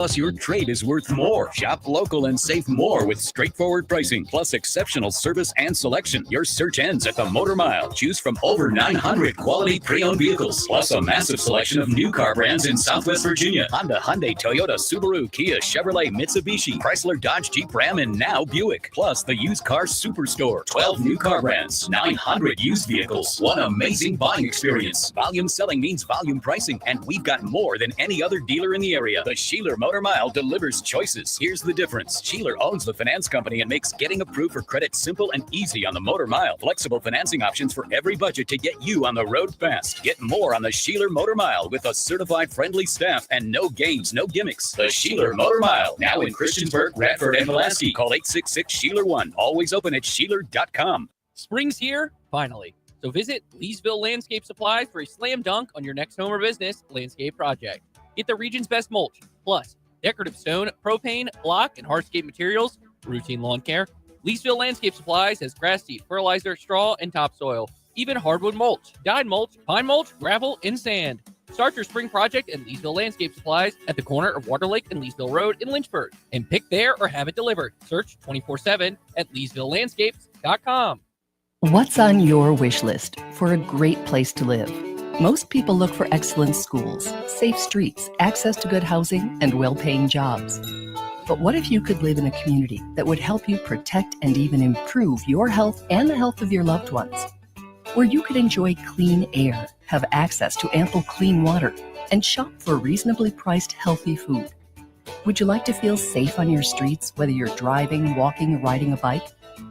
Plus, your trade is worth more. Shop local and save more with straightforward pricing, plus exceptional service and selection. Your search ends at the Motor Mile. Choose from over 900 quality pre-owned vehicles, plus a massive selection of new car brands in Southwest Virginia. Honda, Hyundai, Toyota, Subaru, Kia, Chevrolet, Mitsubishi, Chrysler, Dodge, Jeep, Ram, and now Buick. Plus, the used car superstore. 12 new car brands, 900 used vehicles. One amazing buying experience. Volume selling means volume pricing, and we've got more than any other dealer in the area. The Sheeler Motor Mile delivers choices. Here's the difference. Sheeler owns the finance company and makes getting approved for credit simple and easy on the Motor Mile. Flexible financing options for every budget to get you on the road fast. Get more on the Sheeler Motor Mile with a certified friendly staff and no games, no gimmicks. The Sheeler Motor Mile, now in Christiansburg, Radford, and Pulaski. Call 866-SHEELER1. Always open at Sheeler.com. Spring's here, finally. So visit Leesville Landscape Supplies for a slam dunk on your next home or business landscape project. Get the region's best mulch, plus decorative stone, propane, block, and hardscape materials, routine lawn care. Leesville Landscape Supplies has grass seed, fertilizer, straw, and topsoil, even hardwood mulch, dyed mulch, pine mulch, gravel, and sand. Start your spring project at Leesville Landscape Supplies at the corner of Water Lake and Leesville Road in Lynchburg, and pick there or have it delivered. Search 24/7 at LeesvilleLandscapes.com. What's on your wish list for a great place to live? Most people look for excellent schools, safe streets, access to good housing, and well-paying jobs. But what if you could live in a community that would help you protect and even improve your health and the health of your loved ones? Where you could enjoy clean air, have access to ample clean water, and shop for reasonably priced healthy food. Would you like to feel safe on your streets, whether you're driving, walking, or riding a bike?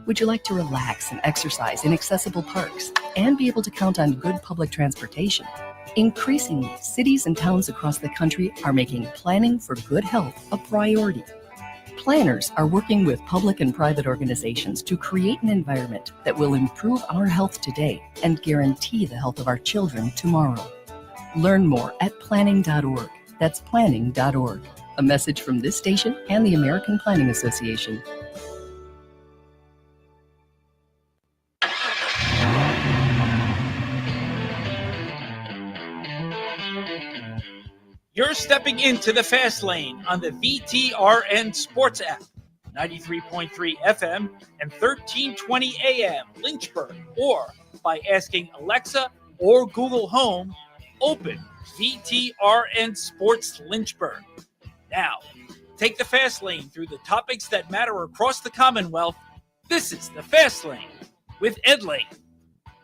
Would you like to relax and exercise in accessible parks and be able to count on good public transportation? Increasingly, cities and towns across the country are making planning for good health a priority. Planners are working with public and private organizations to create an environment that will improve our health today and guarantee the health of our children tomorrow. Learn more at planning.org. That's planning.org. A message from this station and the American Planning Association. You're stepping into the fast lane on the VTRN Sports app, 93.3 FM and 1320 AM Lynchburg, or by asking Alexa or Google Home, open VTRN Sports Lynchburg. Now, take the fast lane through the topics that matter across the Commonwealth. This is the fast lane with Ed Lane.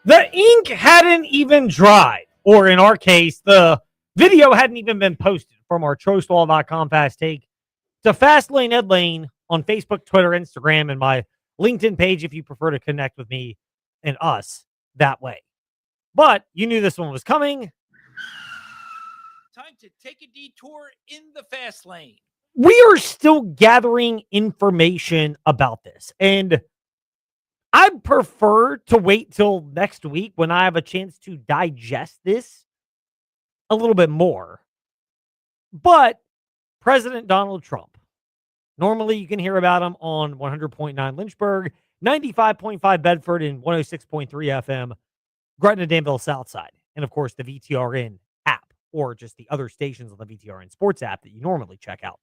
The ink hadn't even dried, or in our case, the video hadn't even been posted from our TroStall.com Fast Take to Fast Lane Ed Lane on Facebook, Twitter, Instagram, and my LinkedIn page if you prefer to connect with me and us that way. But you knew this one was coming. Time to take a detour in the fast lane. We are still gathering information about this, and I prefer to wait till next week when I have a chance to digest this a little bit more. But President Donald Trump, normally you can hear about him on 100.9 Lynchburg, 95.5 Bedford, and 106.3 FM, Gretna, Danville, Southside, and of course the VTRN app, or just the other stations on the VTRN Sports app that you normally check out.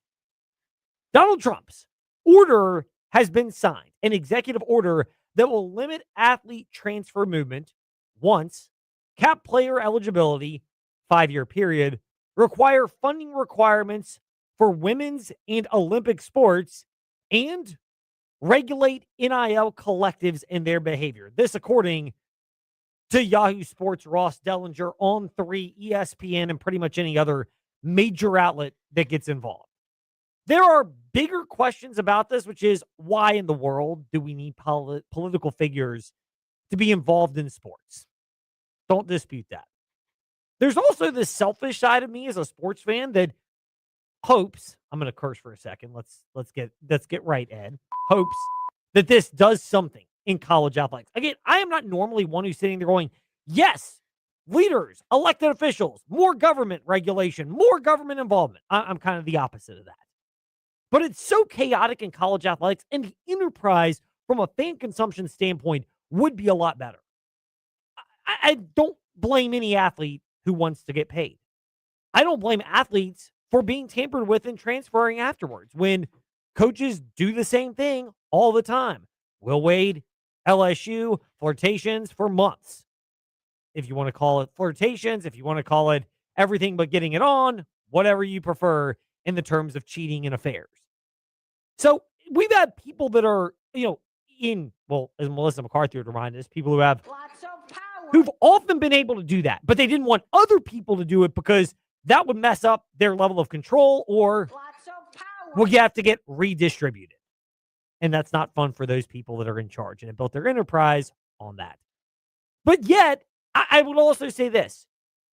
Donald Trump's order has been signed, an executive order that will limit athlete transfer movement once, cap player eligibility, 5-year period, require funding requirements for women's and Olympic sports, and regulate NIL collectives and their behavior. This according to Yahoo Sports' Ross Dellinger, On3, ESPN, and pretty much any other major outlet that gets involved. There are bigger questions about this, which is why in the world do we need political figures to be involved in sports? Don't dispute that. There's also this selfish side of me as a sports fan that hopes, I'm going to curse for a second. Let's get right, Ed. Hopes that this does something in college athletics. Again, I am not normally one who's sitting there going, yes, leaders, elected officials, more government regulation, more government involvement. I'm kind of the opposite of that. But it's so chaotic in college athletics, and the enterprise from a fan consumption standpoint would be a lot better. I don't blame any athlete who wants to get paid. I don't blame athletes for being tampered with and transferring afterwards when coaches do the same thing all the time. Will Wade, LSU, flirtations for months. If you want to call it flirtations, if you want to call it everything but getting it on, whatever you prefer in the terms of cheating and affairs. So we've had people that are, as Melissa McCarthy would remind us, people who have who've often been able to do that, but they didn't want other people to do it because that would mess up their level of control or will you have to get redistributed. And that's not fun for those people that are in charge and have built their enterprise on that. But yet, I would also say this.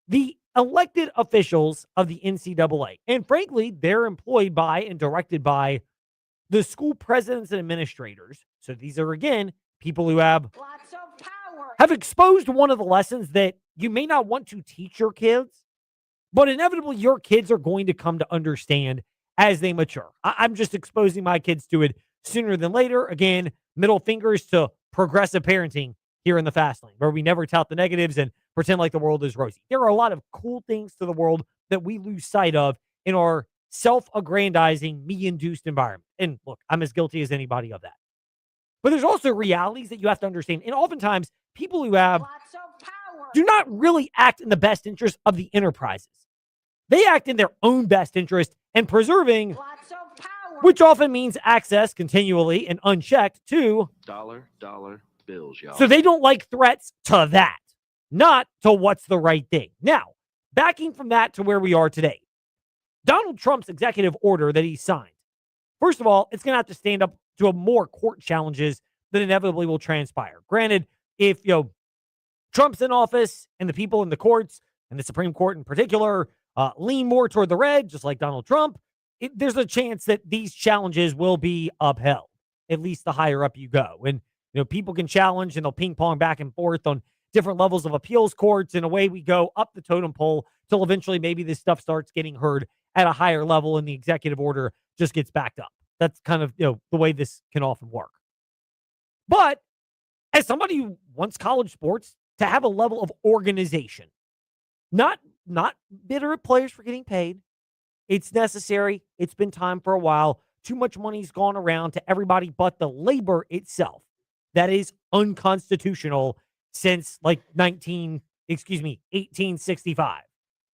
The elected officials of the NCAA, and frankly, they're employed by and directed by the school presidents and administrators. So these are, again, people who have exposed one of the lessons that you may not want to teach your kids, but inevitably your kids are going to come to understand as they mature. I'm just exposing my kids to it sooner than later. Again, middle fingers to progressive parenting here in the Fast Lane, where we never tout the negatives and pretend like the world is rosy. There are a lot of cool things to the world that we lose sight of in our self-aggrandizing, me-induced environment. And look, I'm as guilty as anybody of that. But there's also realities that you have to understand. And oftentimes, people who have do not really act in the best interest of the enterprises. They act in their own best interest and preserving, which often means access continually and unchecked to dollar bills, y'all. So they don't like threats to that, not to what's the right thing. Now, backing from that to where we are today, Donald Trump's executive order that he signed. First of all, it's going to have to stand up to a more court challenges that inevitably will transpire. Granted, if Trump's in office and the people in the courts and the Supreme Court in particular lean more toward the red, just like Donald Trump, there's a chance that these challenges will be upheld, at least the higher up you go. And people can challenge and they'll ping pong back and forth on different levels of appeals courts, and away we go up the totem pole till eventually maybe this stuff starts getting heard at a higher level and the executive order just gets backed up. That's kind of the way this can often work. But as somebody who wants college sports to have a level of organization, not bitter at players for getting paid. It's necessary. It's been time for a while. Too much money's gone around to everybody but the labor itself. That is unconstitutional since 1865,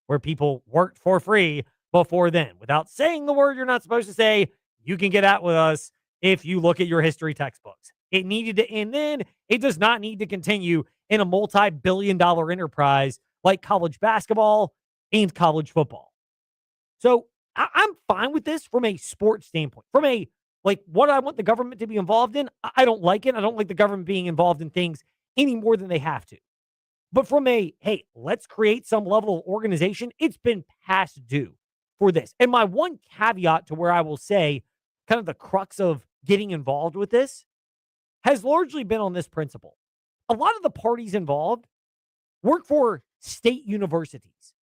where people worked for free before then. Without saying the word you're not supposed to say, you can get out with us if you look at your history textbooks. It needed to end then. It does not need to continue in a multi-billion-dollar enterprise like college basketball and college football. So I'm fine with this from a sports standpoint. From a, what I want the government to be involved in, I don't like it. I don't like the government being involved in things any more than they have to. But from a, hey, let's create some level of organization, it's been past due for this. And my one caveat to where I will say kind of the crux of getting involved with this has largely been on this principle. A lot of the parties involved work for state universities,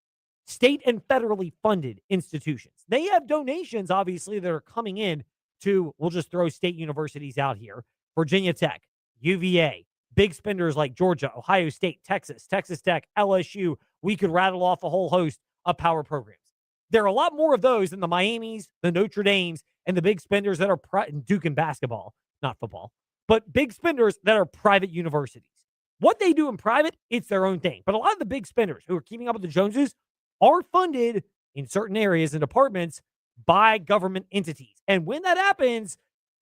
state and federally funded institutions. They have donations, obviously, that are coming in to, we'll just throw state universities out here, Virginia Tech, UVA, big spenders like Georgia, Ohio State, Texas, Texas Tech, LSU. We could rattle off a whole host of power programs. There are a lot more of those than the Miamis, the Notre Dames, and the big spenders that are Duke in basketball, not football, but big spenders that are private universities. What they do in private, it's their own thing. But a lot of the big spenders who are keeping up with the Joneses are funded in certain areas and departments by government entities. And when that happens,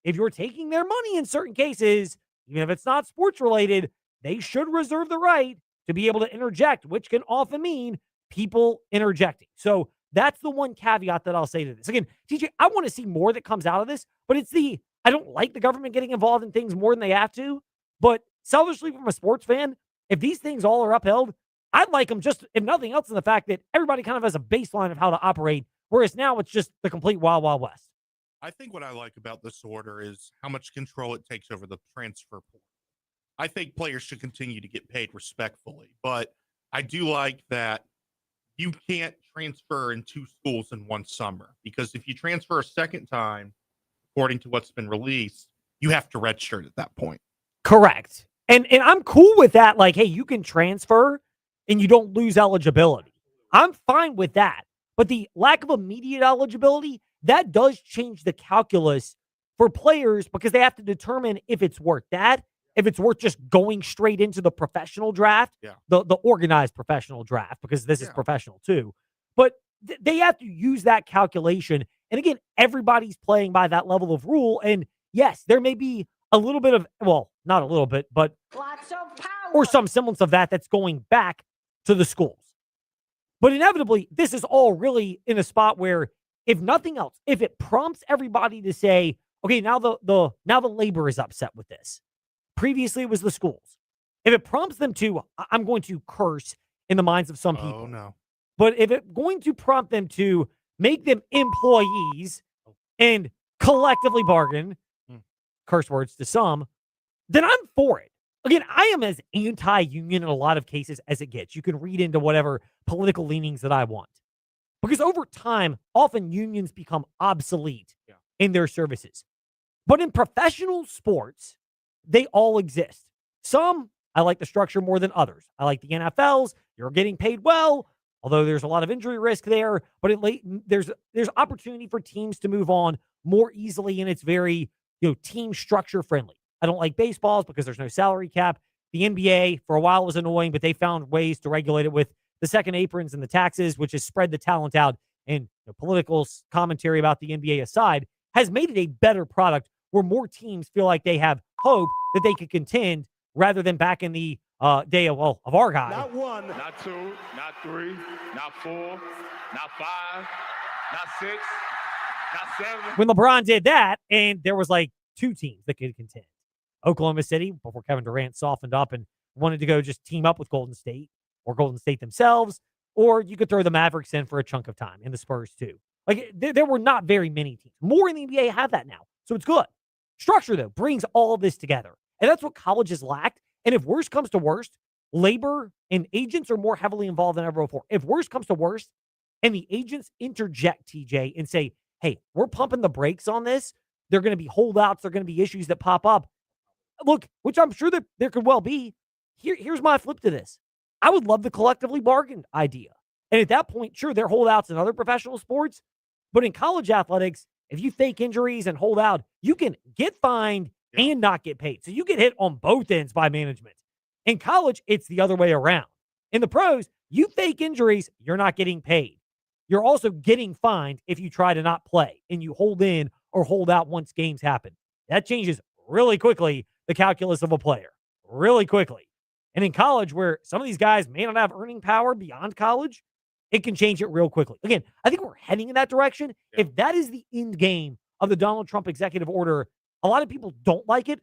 if you're taking their money in certain cases, even if it's not sports related, they should reserve the right to be able to interject, which can often mean people interjecting. So that's the one caveat that I'll say to this. Again, TJ, I want to see more that comes out of this, but I don't like the government getting involved in things more than they have to. But selfishly, from a sports fan, if these things all are upheld, I'd like them just, if nothing else, in the fact that everybody kind of has a baseline of how to operate, whereas now it's just the complete wild, wild west. I think what I like about this order is how much control it takes over the transfer pool. I think players should continue to get paid respectfully, but I do like that you can't transfer in two schools in one summer, because if you transfer a second time, according to what's been released, you have to redshirt at that point. Correct. And I'm cool with that. Like, hey, you can transfer and you don't lose eligibility. I'm fine with that. But the lack of immediate eligibility, that does change the calculus for players because they have to determine if it's worth that, if it's worth just going straight into the professional draft, Yeah. the organized professional draft, because this is Yeah. professional too. But they have to use that calculation. And again, everybody's playing by that level of rule. And yes, there may be a little bit of, well, not a little bit, but or some semblance of that that's going back to the schools. But inevitably, this is all really in a spot where, if nothing else, if it prompts everybody to say, okay, now the labor is upset with this. Previously, it was the schools. If it prompts them to, I'm going to curse in the minds of some people. Oh, no. But if it's going to prompt them to make them employees and collectively bargain, curse words to some, then I'm for it. Again, I am as anti-union in a lot of cases as it gets. You can read into whatever political leanings that I want. Because over time, often unions become obsolete in their services. But in professional sports, they all exist. Some, I like the structure more than others. I like the NFLs. You're getting paid well, although there's a lot of injury risk there. But there's opportunity for teams to move on more easily, and it's very team structure friendly. I don't like baseballs because there's no salary cap. The NBA, for a while, was annoying, but they found ways to regulate it with the second aprons and the taxes, which has spread the talent out. And political commentary about the NBA aside, has made it a better product where more teams feel like they have hope that they could contend rather than back in the day of our guy. Not one, not two, not three, not four, not five, not six, not seven. When LeBron did that, and there was like two teams that could contend. Oklahoma City, before Kevin Durant softened up and wanted to go just team up with Golden State, or Golden State themselves, or you could throw the Mavericks in for a chunk of time, and the Spurs too. Like, there were not very many teams. More in the NBA have that now, so it's good. Structure, though, brings all of this together, and that's what colleges lacked. And if worst comes to worst, labor and agents are more heavily involved than ever before. If worst comes to worst, and the agents interject, TJ, and say, hey, we're pumping the brakes on this, there are going to be holdouts, there are going to be issues that pop up. Look, which I'm sure that there could well be. Here's my flip to this. I would love the collectively bargained idea. And at that point, sure, there are holdouts in other professional sports. But in college athletics, if you fake injuries and hold out, you can get fined and not get paid. So you get hit on both ends by management. In college, it's the other way around. In the pros, you fake injuries, you're not getting paid. You're also getting fined if you try to not play and you hold in or hold out once games happen. That changes really quickly the calculus of a player. Really quickly. And in college, where some of these guys may not have earning power beyond college, it can change it real quickly. Again, I think we're heading in that direction. Yeah. If that is the end game of the Donald Trump executive order, a lot of people don't like it.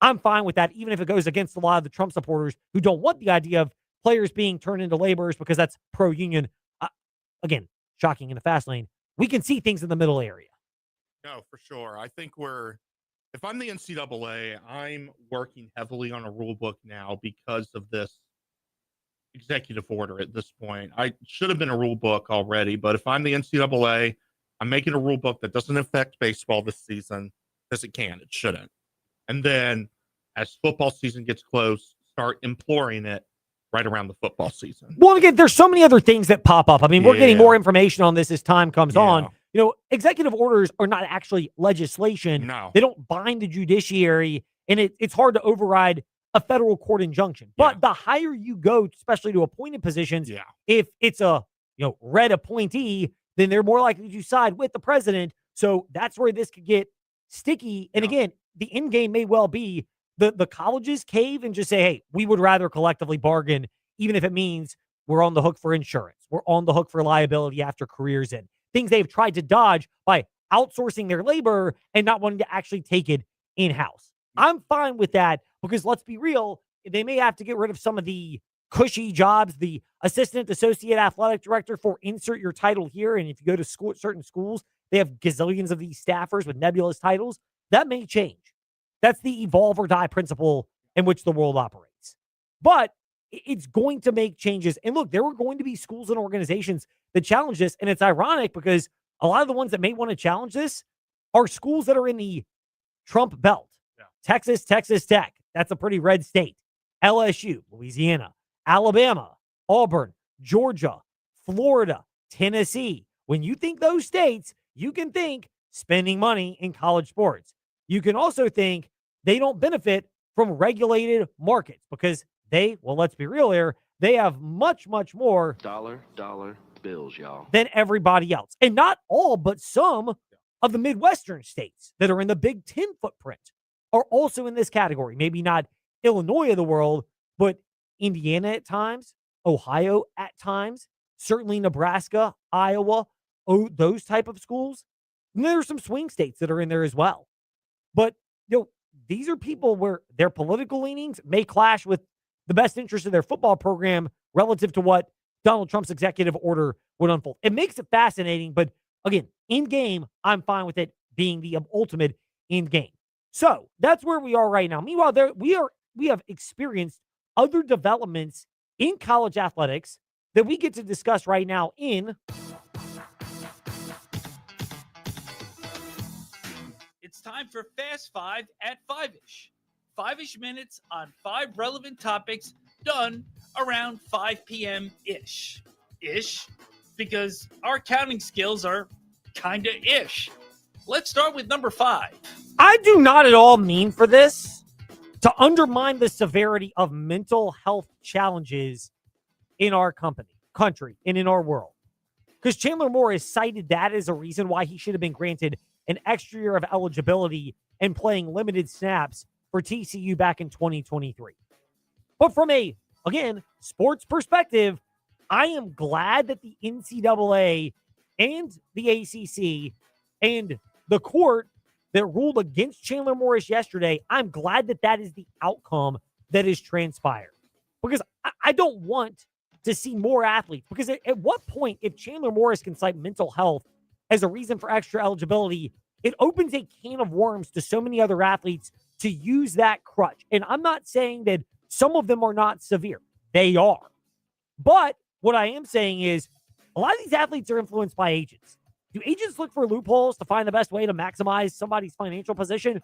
I'm fine with that, even if it goes against a lot of the Trump supporters who don't want the idea of players being turned into laborers because that's pro-union. Again, shocking in the fast lane. We can see things in the middle area. No, for sure. I think if I'm the NCAA, I'm working heavily on a rule book now because of this executive order at this point. I should have been a rule book already, but if I'm the NCAA, I'm making a rule book that doesn't affect baseball this season because it can. It shouldn't. And then as football season gets close, start imploring it right around the football season. Well, again, there's so many other things that pop up. I mean, we're getting more information on this as time comes on. Executive orders are not actually legislation. No. They don't bind the judiciary, and it's hard to override a federal court injunction. But the higher you go, especially to appointed positions, if it's a red appointee, then they're more likely to side with the president. So that's where this could get sticky. And again, the end game may well be the colleges cave and just say, hey, we would rather collectively bargain, even if it means we're on the hook for insurance. We're on the hook for liability after careers end. Things they've tried to dodge by outsourcing their labor and not wanting to actually take it in-house. I'm fine with that because let's be real, they may have to get rid of some of the cushy jobs, the assistant associate athletic director for insert your title here. And if you go to certain schools, they have gazillions of these staffers with nebulous titles. That may change. That's the evolve or die principle in which the world operates. But it's going to make changes. And look, there are going to be schools and organizations that challenge this. And it's ironic because a lot of the ones that may want to challenge this are schools that are in the Trump belt. Texas Tech. That's a pretty red state. LSU, Louisiana, Alabama, Auburn, Georgia, Florida, Tennessee. When you think those states, you can think spending money in college sports. You can also think they don't benefit from regulated markets because let's be real here, they have much, much more Dollar bills, y'all. than everybody else. And not all, but some of the Midwestern states that are in the Big Ten footprint are also in this category. Maybe not Illinois of the world, but Indiana at times, Ohio at times, certainly Nebraska, Iowa, those type of schools. And there are some swing states that are in there as well. But these are people where their political leanings may clash with the best interest of their football program relative to what Donald Trump's executive order would unfold. It makes it fascinating, but again, in game, I'm fine with it being the ultimate in game. So that's where we are right now. Meanwhile, we have experienced other developments in college athletics that we get to discuss right now in It's time for Fast Five at Five-ish. 5-ish minutes on 5 relevant topics done around 5 p.m.-ish. Ish, because our counting skills are kinda ish. Let's start with number 5. I do not at all mean for this to undermine the severity of mental health challenges in our country, and in our world. Because Chandler Morris cited that as a reason why he should have been granted an extra year of eligibility and playing limited snaps for TCU back in 2023. But from a, again, sports perspective, I am glad that the NCAA and the ACC and the court that ruled against Chandler Morris yesterday, I'm glad that that is the outcome that is transpired. Because I don't want to see more athletes. Because at what point, if Chandler Morris can cite mental health as a reason for extra eligibility, it opens a can of worms to so many other athletes to use that crutch. And I'm not saying that some of them are not severe. They are. But what I am saying is a lot of these athletes are influenced by agents. Do agents look for loopholes to find the best way to maximize somebody's financial position?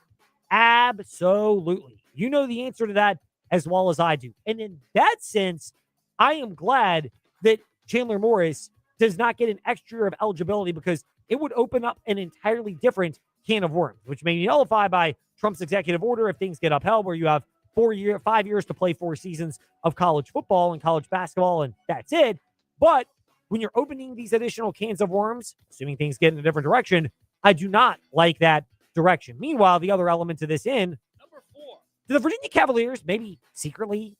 Absolutely. You know the answer to that as well as I do. And in that sense, I am glad that Chandler Morris does not get an extra year of eligibility because it would open up an entirely different can of worms, which may be nullified by Trump's executive order if things get upheld, where you have 5 years to play 4 seasons of college football and college basketball, and that's it. But when you're opening these additional cans of worms, assuming things get in a different direction, I do not like that direction. Meanwhile, the other element to this number 4, do the Virginia Cavaliers maybe secretly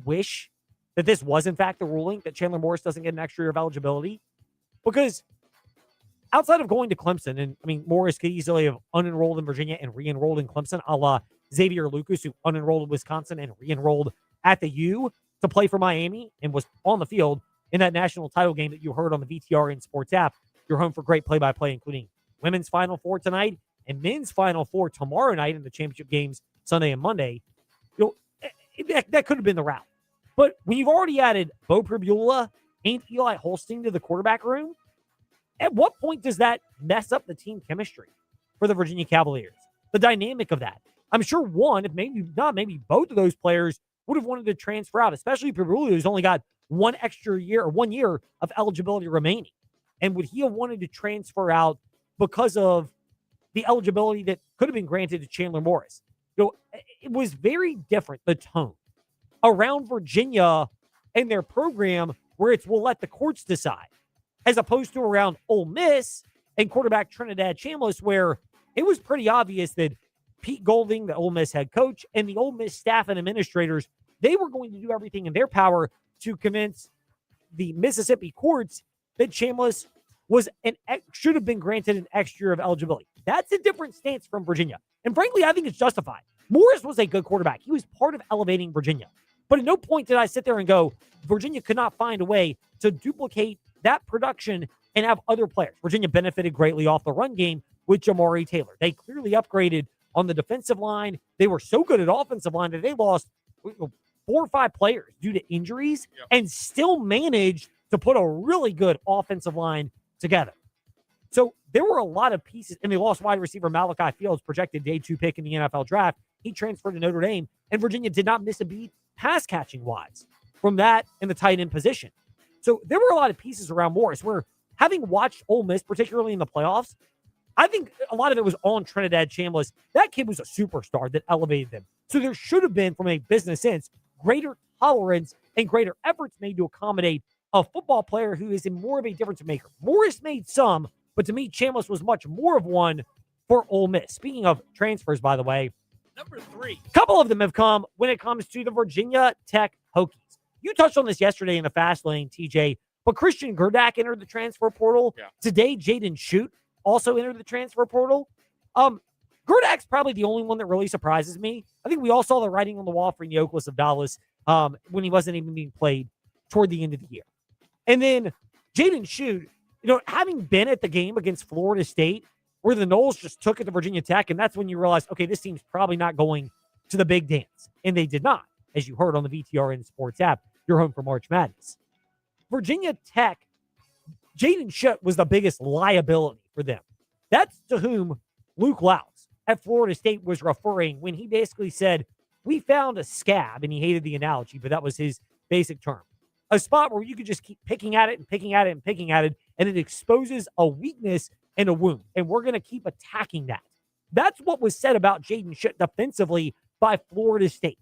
wish that this was in fact the ruling, that Chandler Morris doesn't get an extra year of eligibility? Because outside of going to Clemson, and I mean, Morris could easily have unenrolled in Virginia and re-enrolled in Clemson, a la Xavier Lucas, who unenrolled in Wisconsin and re-enrolled at the U to play for Miami and was on the field in that national title game that you heard on the VTRN Sports app. You're home for great play-by-play, including women's Final Four tonight and men's Final Four tomorrow night in the championship games Sunday and Monday. That could have been the route. But when you've already added Bo Pribula and Eli Holstein to the quarterback room, at what point does that mess up the team chemistry for the Virginia Cavaliers? The dynamic of that. I'm sure one, if maybe not, maybe both of those players would have wanted to transfer out, especially Pribula, who's only got 1 year of eligibility remaining. And would he have wanted to transfer out because of the eligibility that could have been granted to Chandler Morris? It was very different, the tone around Virginia and their program, where it's we'll let the courts decide, as opposed to around Ole Miss and quarterback Trinidad Chambliss, where it was pretty obvious that Pete Golding, the Ole Miss head coach, and the Ole Miss staff and administrators, they were going to do everything in their power to convince the Mississippi courts that Chambliss should have been granted an extra year of eligibility. That's a different stance from Virginia. And frankly, I think it's justified. Morris was a good quarterback. He was part of elevating Virginia. But at no point did I sit there and go, Virginia could not find a way to duplicate that production and have other players. Virginia benefited greatly off the run game with Jamari Taylor. They clearly upgraded on the defensive line. They were so good at offensive line that they lost 4 or 5 players due to injuries and still managed to put a really good offensive line together. So there were a lot of pieces, and they lost wide receiver Malachi Fields, projected day 2 pick in the NFL draft. He transferred to Notre Dame, and Virginia did not miss a beat pass catching wise from that in the tight end position. So there were a lot of pieces around Morris where, having watched Ole Miss, particularly in the playoffs, I think a lot of it was on Trinidad Chambliss. That kid was a superstar that elevated them. So there should have been, from a business sense, greater tolerance and greater efforts made to accommodate a football player who is more of a difference maker. Morris made some, but to me, Chambliss was much more of one for Ole Miss. Speaking of transfers, by the way, Number 3. a couple of them have come when it comes to the Virginia Tech Hokies. You touched on this yesterday in the fast lane, TJ, but Christian Gerdak entered the transfer portal. Yeah. Today, Jaden Shute also entered the transfer portal. Gerdak's probably the only one that really surprises me. I think we all saw the writing on the wall for Neoclis of Dallas when he wasn't even being played toward the end of the year. And then Jaden Shute, having been at the game against Florida State, where the Noles just took it to Virginia Tech, and that's when you realize, okay, this team's probably not going to the big dance. And they did not, as you heard on the VTRN Sports app, your home for March Madness. Virginia Tech, Jaden Shute was the biggest liability for them. That's to whom Luke Laus at Florida State was referring when he basically said, we found a scab, and he hated the analogy, but that was his basic term. A spot where you could just keep picking at it and picking at it and picking at it, and it exposes a weakness and a wound, and we're going to keep attacking that. That's what was said about Jaden Shute defensively by Florida State.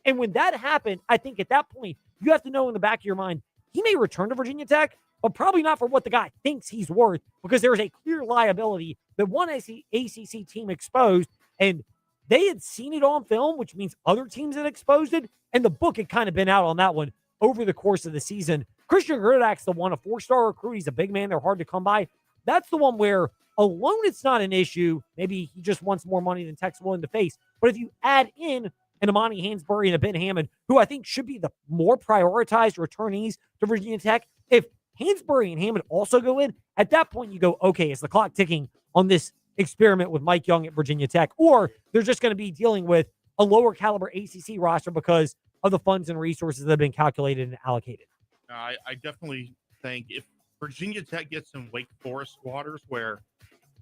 And when that happened, I think at that point, you have to know in the back of your mind, he may return to Virginia Tech, but probably not for what the guy thinks he's worth, because there is a clear liability that one ACC team exposed, and they had seen it on film, which means other teams had exposed it, and the book had kind of been out on that one over the course of the season. Christian Gerdak's the one, a 4-star recruit. He's a big man. They're hard to come by. That's the one where alone it's not an issue. Maybe he just wants more money than Tech's willing to face. But if you add in an Amani Hansberry and a Ben Hammond, who I think should be the more prioritized returnees to Virginia Tech, if Hansberry and Hammond also go in, at that point you go, okay, is the clock ticking on this experiment with Mike Young at Virginia Tech? Or they're just going to be dealing with a lower caliber ACC roster because of the funds and resources that have been calculated and allocated. I definitely think if Virginia Tech gets in Wake Forest waters, where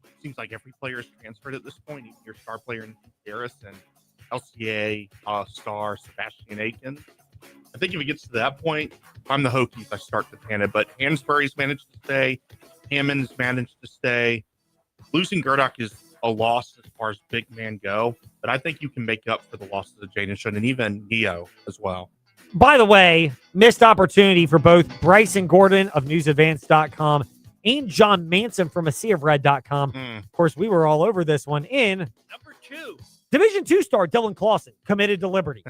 it seems like every player is transferred at this point, even your star player in Garrison, LCA, star Sebastian Aiken. I think if it gets to that point, if I'm the Hokies, I start to panic. But Hansberry's managed to stay. Hammond's managed to stay. Losing Gerdak is a loss as far as big man go, but I think you can make up for the losses of Jaden Shute and even Neo as well. By the way, missed opportunity for both Bryson Gordon of newsadvance.com and John Manson from AseaofRed.com. Of course, we were all over this one in Number 2. Division II star Dylan Clausen, committed to Liberty.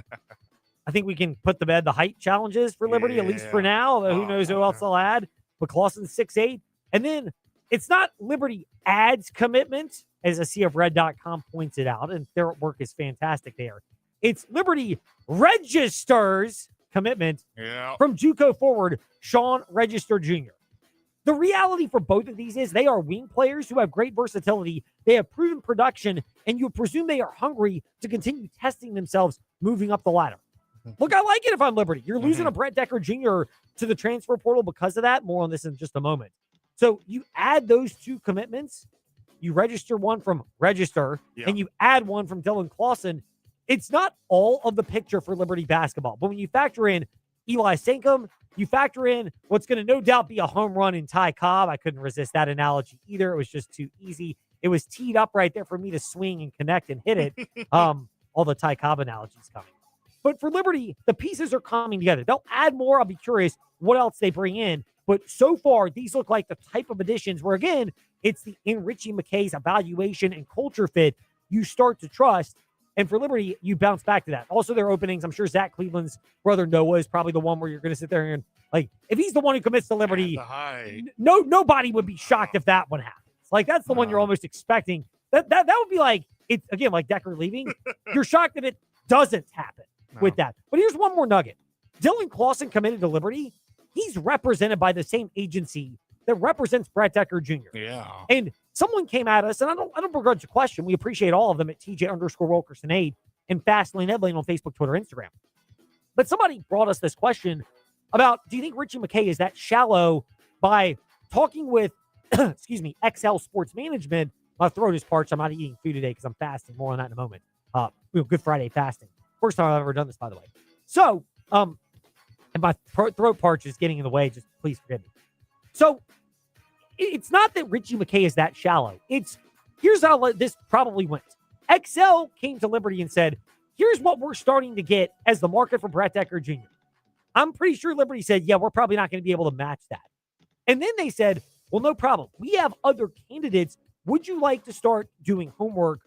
I think we can put to bed the height challenges for Liberty, at least for now. Who knows who else they'll add. But Clausen's 6'8". And then it's not Liberty adds commitment, as AseaofRed.com points it out, and their work is fantastic there. It's Liberty registers commitment from JUCO forward Sean Register Jr. The reality for both of these is they are wing players who have great versatility. They have proven production, and you presume they are hungry to continue testing themselves moving up the ladder. Look, I like it if I'm Liberty. You're losing a Brett Decker Jr. to the transfer portal because of that. More on this in just a moment. So you add those two commitments, you register one from Register, and you add one from Dylan Clausen. It's not all of the picture for Liberty basketball. But when you factor in Eli Sankum, you factor in what's going to no doubt be a home run in Ty Cobb. I couldn't resist that analogy either. It was just too easy. It was teed up right there for me to swing and connect and hit it. All the Ty Cobb analogies coming. But for Liberty, the pieces are coming together. They'll add more. I'll be curious what else they bring in. But so far, these look like the type of additions where, again, it's the Richie McKay's evaluation and culture fit you start to trust. And for Liberty, you bounce back to that. Also, their openings, I'm sure Zach Cleveland's brother Noah is probably the one where you're going to sit there and, like, if he's the one who commits to Liberty, nobody would be shocked if that one happens. Like, that's the one you're almost expecting. That would be like, it's again, like Decker leaving. You're shocked if it doesn't happen with that. But here's one more nugget. Dylan Clausen committed to Liberty. He's represented by the same agency that represents Brett Decker Jr. Yeah. And someone came at us, and I don't begrudge the question. We appreciate all of them at TJ_Wilkerson8 and Fastlane Headlane on Facebook, Twitter, Instagram. But somebody brought us this question about, do you think Richie McKay is that shallow by talking with, XL Sports Management? My throat is parched. I'm not eating food today because I'm fasting. More on that in a moment. Good Friday fasting. First time I've ever done this, by the way. So, And my throat parch is getting in the way. Just please forgive me. So it's not that Richie McKay is that shallow. Here's how this probably went. XL came to Liberty and said, here's what we're starting to get as the market for Brett Decker Jr. I'm pretty sure Liberty said, yeah, we're probably not going to be able to match that. And then they said, well, no problem. We have other candidates. Would you like to start doing homework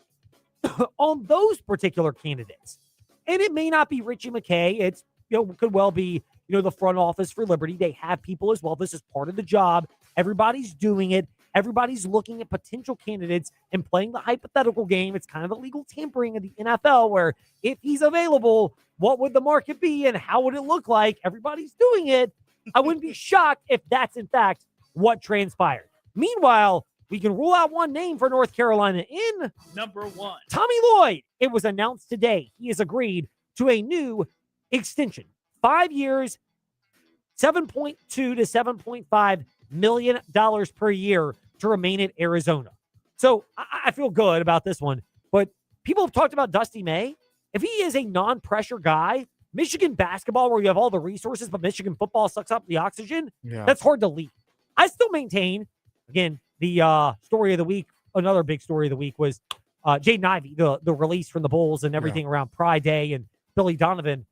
on those particular candidates? And it may not be Richie McKay. It's, could well be, the front office for Liberty. They have people as well. This is part of the job. Everybody's doing it. Everybody's looking at potential candidates and playing the hypothetical game. It's kind of the legal tampering of the NFL where if he's available, what would the market be and how would it look like? Everybody's doing it. I wouldn't be shocked if that's, in fact, what transpired. Meanwhile, we can rule out one name for North Carolina in number one. Tommy Lloyd. It was announced today he has agreed to a new extension. 5 years, $7.2 to $7.5 million per year to remain at Arizona. So I feel good about this one. But people have talked about Dusty May. If he is a non-pressure guy, Michigan basketball, where you have all the resources, but Michigan football sucks up the oxygen, that's hard to lead. I still maintain, again, the story of the week, another big story of the week was Jaden Ivey, the release from the Bulls and everything around Pride Day and Billy Donovan.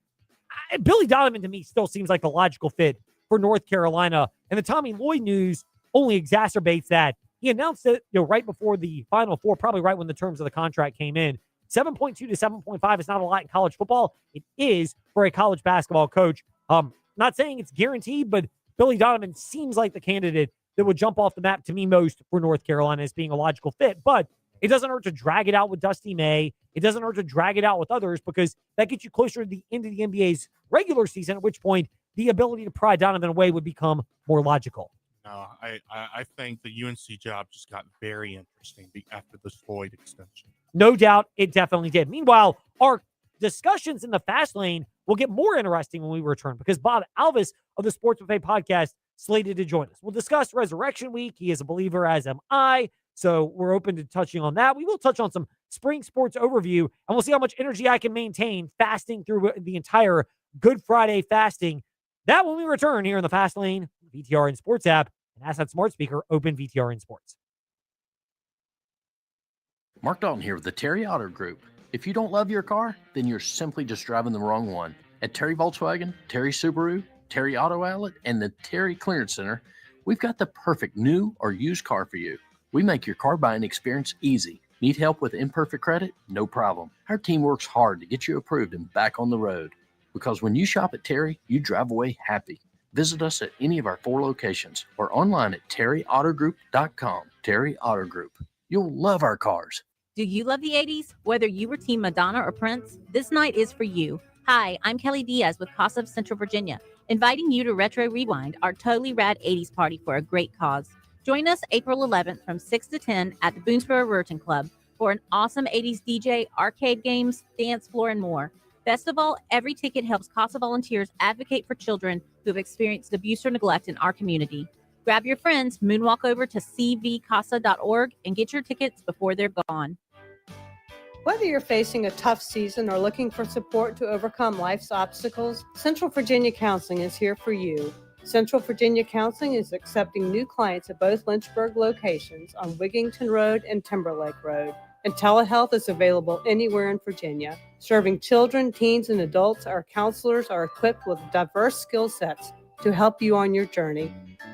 Billy Donovan, to me, still seems like the logical fit for North Carolina. And the Tommy Lloyd news only exacerbates that. He announced it right before the Final Four, probably right when the terms of the contract came in. 7.2 to 7.5 is not a lot in college football. It is for a college basketball coach. Not saying it's guaranteed, but Billy Donovan seems like the candidate that would jump off the map to me most for North Carolina as being a logical fit. But it doesn't hurt to drag it out with Dusty May. It doesn't hurt to drag it out with others because that gets you closer to the end of the NBA's regular season, at which point the ability to pry Donovan away would become more logical. No, I think the UNC job just got very interesting after the Floyd extension. No doubt it definitely did. Meanwhile, our discussions in the fast lane will get more interesting when we return because Bob Alvis of the Sports Buffet podcast slated to join us. We'll discuss Resurrection Week. He is a believer, as am I. So we're open to touching on that. We will touch on some spring sports overview, and we'll see how much energy I can maintain fasting through the entire Good Friday fasting. That when we return here in the Fast Lane, VTRN Sports app, and Asset Smart Speaker, open VTRN Sports. Mark Dalton here with the Terry Auto Group. If you don't love your car, then you're simply just driving the wrong one. At Terry Volkswagen, Terry Subaru, Terry Auto Outlet, and the Terry Clearance Center, we've got the perfect new or used car for you. We make your car buying experience easy. Need help with imperfect credit? No problem. Our team works hard to get you approved and back on the road. Because when you shop at Terry, you drive away happy. Visit us at any of our 4 locations or online at terryautogroup.com. Terry Auto Group. You'll love our cars. Do you love the 80s? Whether you were Team Madonna or Prince, this night is for you. Hi, I'm Kelly Diaz with Casa of Central Virginia, inviting you to Retro Rewind, our totally rad 80s party for a great cause. Join us April 11th from 6 to 10 at the Boonesboro Ruritan Club for an awesome 80s DJ, arcade games, dance floor, and more. Best of all, every ticket helps CASA volunteers advocate for children who have experienced abuse or neglect in our community. Grab your friends, moonwalk over to cvcasa.org, and get your tickets before they're gone. Whether you're facing a tough season or looking for support to overcome life's obstacles, Central Virginia Counseling is here for you. Central Virginia Counseling is accepting new clients at both Lynchburg locations on Wigington Road and Timberlake Road. And telehealth is available anywhere in Virginia. Serving children, teens, and adults, our counselors are equipped with diverse skill sets to help you on your journey.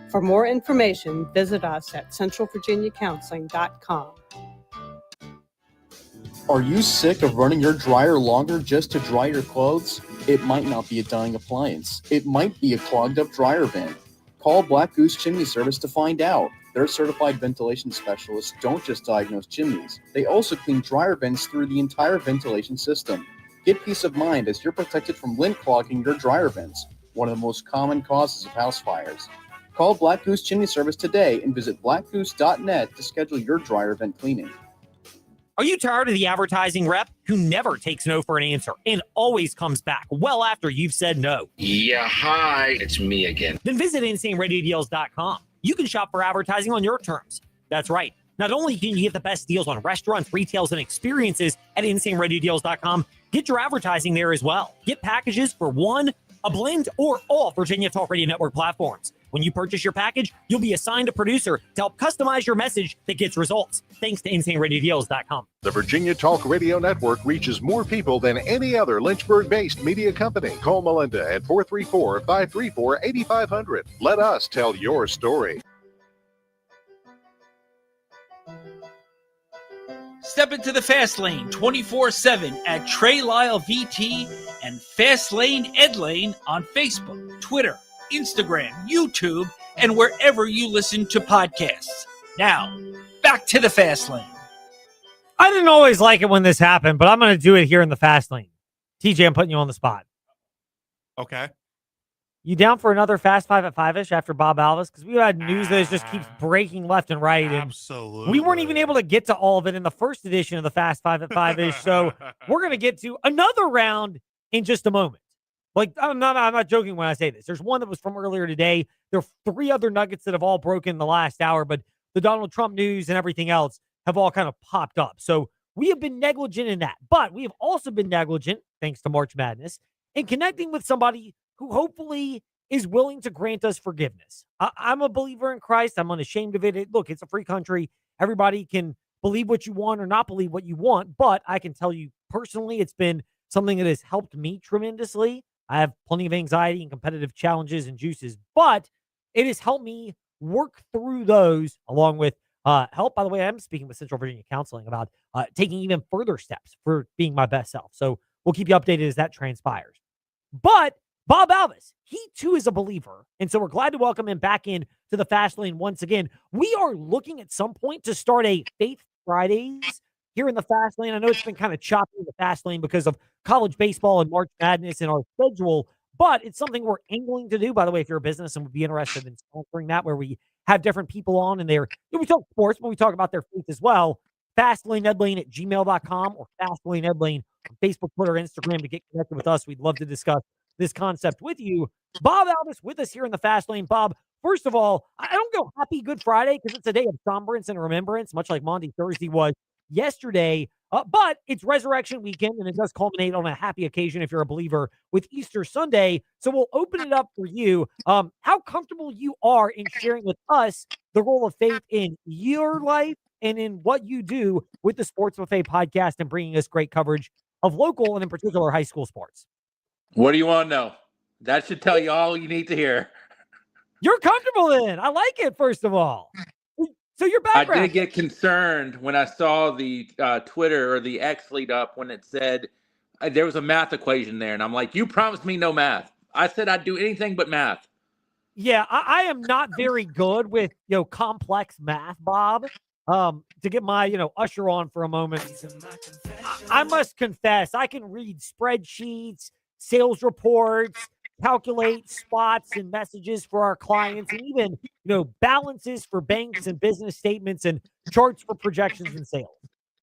For more information, visit us at centralvirginiacounseling.com. Are you sick of running your dryer longer just to dry your clothes? It might not be a dying appliance. It might be a clogged up dryer vent. Call Black Goose Chimney Service to find out. Their certified ventilation specialists don't just diagnose chimneys. They also clean dryer vents through the entire ventilation system. Get peace of mind as you're protected from lint clogging your dryer vents, one of the most common causes of house fires. Call Black Goose Chimney Service today and visit blackgoose.net to schedule your dryer vent cleaning. Are you tired of the advertising rep who never takes no for an answer and always comes back well after you've said no? Yeah, hi, it's me again. Then visit InsaneRadioDeals.com. You can shop for advertising on your terms. That's right. Not only can you get the best deals on restaurants, retails, and experiences at InsaneRadioDeals.com, get your advertising there as well. Get packages for 1, a blend, or all Virginia Talk Radio Network platforms. When you purchase your package, you'll be assigned a producer to help customize your message that gets results. Thanks to InsaneRadioDeals.com. The Virginia Talk Radio Network reaches more people than any other Lynchburg-based media company. Call Melinda at 434-534-8500. Let us tell your story. Step into the Fast Lane 24/7 at Trey Lyle VT and Fast Lane Ed Lane on Facebook, Twitter, Instagram, YouTube, and wherever you listen to podcasts. Now, back to the Fast Lane. I didn't always like it when this happened, but I'm going to do it here in the Fast Lane. TJ, I'm putting you on the spot. Okay. You down for another Fast Five at 5-ish after Bob Alvis? Because we had news that just keeps breaking left and right. And Absolutely. we weren't even able to get to all of it in the first edition of the Fast Five at 5-ish. So we're going to get to another round in just a moment. Like, I'm not joking when I say this. There's one that was from earlier today. There are 3 other nuggets that have all broken in the last hour, but the Donald Trump news and everything else have all kind of popped up. So we have been negligent in that. But we have also been negligent, thanks to March Madness, in connecting with somebody who hopefully is willing to grant us forgiveness. I'm a believer in Christ. I'm unashamed of it. Look, it's a free country. Everybody can believe what you want or not believe what you want. But I can tell you personally, it's been something that has helped me tremendously. I have plenty of anxiety and competitive challenges and juices, but it has helped me work through those along with help. By the way, I'm speaking with Central Virginia Counseling about taking even further steps for being my best self. So we'll keep you updated as that transpires. But Bob Alvis, he too is a believer. And so we're glad to welcome him back in to the Fast Lane once again. We are looking at some point to start a Faith Fridays here in the Fast Lane. I know it's been kind of choppy in the Fast Lane because of college baseball and March Madness and our schedule, but it's something we're angling to do. By the way, if you're a business and would be interested in sponsoring that, where we have different people on and we talk sports, but we talk about their faith as well. FastLaneEdLane@gmail.com or FastLaneEdLane on Facebook, Twitter, Instagram to get connected with us. We'd love to discuss this concept with you. Bob Alvis with us here in the Fast Lane. Bob, first of all, I don't go happy Good Friday because it's a day of sombrance and remembrance, much like Maundy Thursday was yesterday. But it's Resurrection Weekend, and it does culminate on a happy occasion if you're a believer with Easter Sunday. So we'll open it up for you. How comfortable you are in sharing with us the role of faith in your life and in what you do with the Sports Buffet podcast and bringing us great coverage of local and in particular high school sports. What do you want to know? That should tell you all you need to hear. You're comfortable in. I like it, first of all. So your background. I did get concerned when I saw the Twitter or the X lead up when it said there was a math equation there. And I'm like, you promised me no math. I said I'd do anything but math. Yeah, I am not very good with, complex math, Bob. To get my, usher on for a moment, I must confess, I can read spreadsheets, sales reports, calculate spots and messages for our clients, and even, balances for banks and business statements and charts for projections and sales.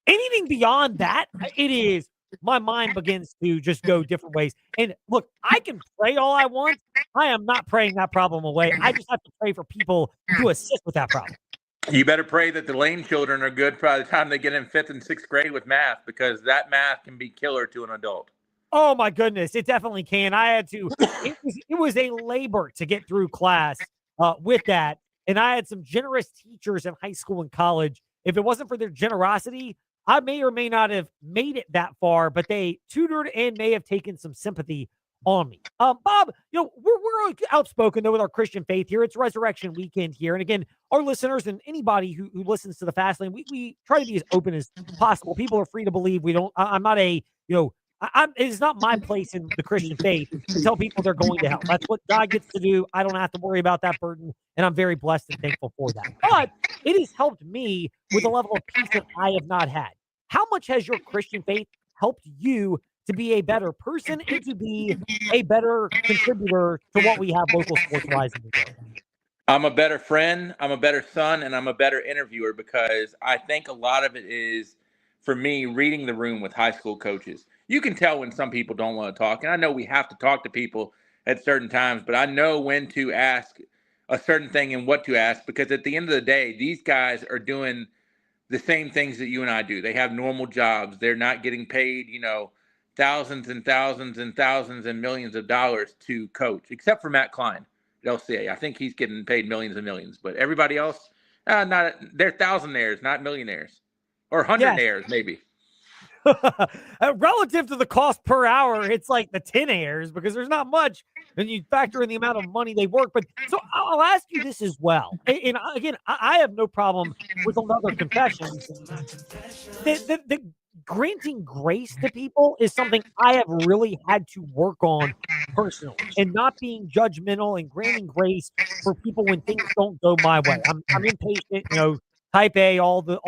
Anything beyond that, my mind begins to just go different ways. And look, I can pray all I want. I am not praying that problem away. I just have to pray for people to assist with that problem. You better pray that the Lane children are good by the time they get in 5th and 6th grade with math, because that math can be killer to an adult. Oh my goodness, it definitely can. I had to, it was a labor to get through class with that. And I had some generous teachers in high school and college. If it wasn't for their generosity, I may or may not have made it that far, but they tutored and may have taken some sympathy on me. Bob, we're outspoken though with our Christian faith here. It's Resurrection Weekend here. And again, our listeners and anybody who listens to the Fast Lane, we try to be as open as possible. People are free to believe. I'm not a, it is not my place in the Christian faith to tell people they're going to hell. That's what God gets to do. I don't have to worry about that burden, and I'm very blessed and thankful for that. But it has helped me with a level of peace that I have not had. How much has your Christian faith helped you to be a better person and to be a better contributor to what we have local sports-wise in the world? I'm a better friend, I'm a better son, and I'm a better interviewer, because I think a lot of it is, for me, reading the room with high school coaches. You can tell when some people don't want to talk, and I know we have to talk to people at certain times, but I know when to ask a certain thing and what to ask, because at the end of the day, these guys are doing the same things that you and I do. They have normal jobs. They're not getting paid, thousands and thousands and thousands and millions of dollars to coach, except for Matt Klein at LCA. I think he's getting paid millions and millions, but everybody else, not they're thousandaires, not millionaires, or hundredaires, maybe. Relative to the cost per hour, it's like the 10 airs because there's not much. And you factor in the amount of money they work. But so I'll ask you this as well. And again, I have no problem with another confession. The granting grace to people is something I have really had to work on personally, and not being judgmental and granting grace for people when things don't go my way. I'm impatient, type A, all the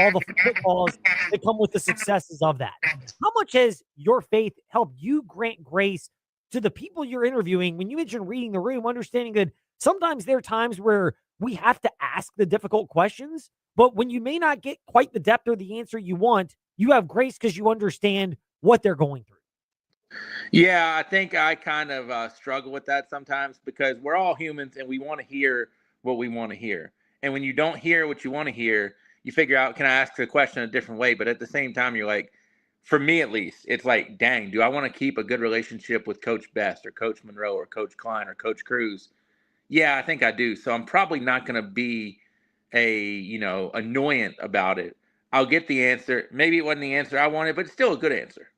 pitfalls that come with the successes of that. How much has your faith helped you grant grace to the people you're interviewing? When you mentioned reading the room, understanding that sometimes there are times where we have to ask the difficult questions, but when you may not get quite the depth or the answer you want, you have grace because you understand what they're going through. Yeah, I think I kind of struggle with that sometimes because we're all humans and we want to hear what we want to hear. And when you don't hear what you want to hear, you figure out, can I ask the question a different way? But at the same time, you're like, for me at least, it's like, dang, do I want to keep a good relationship with Coach Best or Coach Monroe or Coach Klein or Coach Cruz? Yeah, I think I do. So I'm probably not going to be annoyant about it. I'll get the answer. Maybe it wasn't the answer I wanted, but it's still a good answer.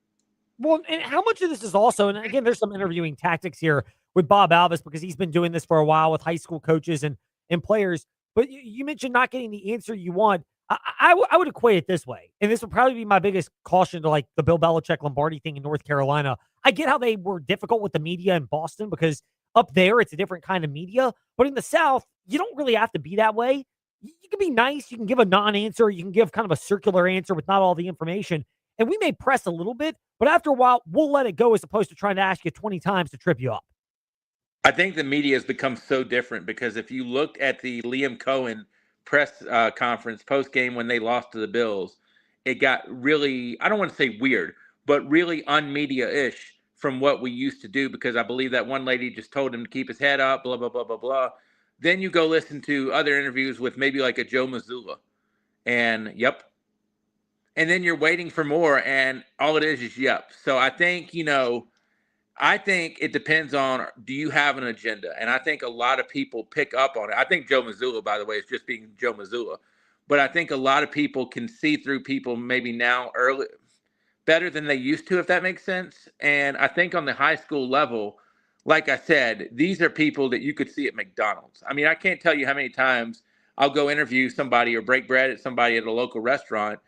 Well, and how much of this is also, and again, there's some interviewing tactics here with Bob Alvis because he's been doing this for a while with high school coaches and players. But you mentioned not getting the answer you want. I would equate it this way, and this would probably be my biggest caution to like the Bill Belichick Lombardi thing in North Carolina. I get how they were difficult with the media in Boston because up there it's a different kind of media, but in the South, you don't really have to be that way. You can be nice. You can give a non-answer. You can give kind of a circular answer with not all the information. And we may press a little bit, but after a while, we'll let it go as opposed to trying to ask you 20 times to trip you up. I think the media has become so different because if you looked at the Liam Cohen press conference post-game when they lost to the Bills, it got really, I don't want to say weird, but really unmedia-ish from what we used to do because I believe that one lady just told him to keep his head up, blah, blah, blah, blah, blah. Then you go listen to other interviews with maybe like a Joe Mazzulla. And yep. And then you're waiting for more and all it is yep. So I think, I think it depends on, do you have an agenda? And I think a lot of people pick up on it. I think Joe Mazzulla, by the way, is just being Joe Mazzulla. But I think a lot of people can see through people maybe now early better than they used to, if that makes sense. And I think on the high school level, like I said, these are people that you could see at McDonald's. I mean, I can't tell you how many times I'll go interview somebody or break bread at somebody at a local restaurant.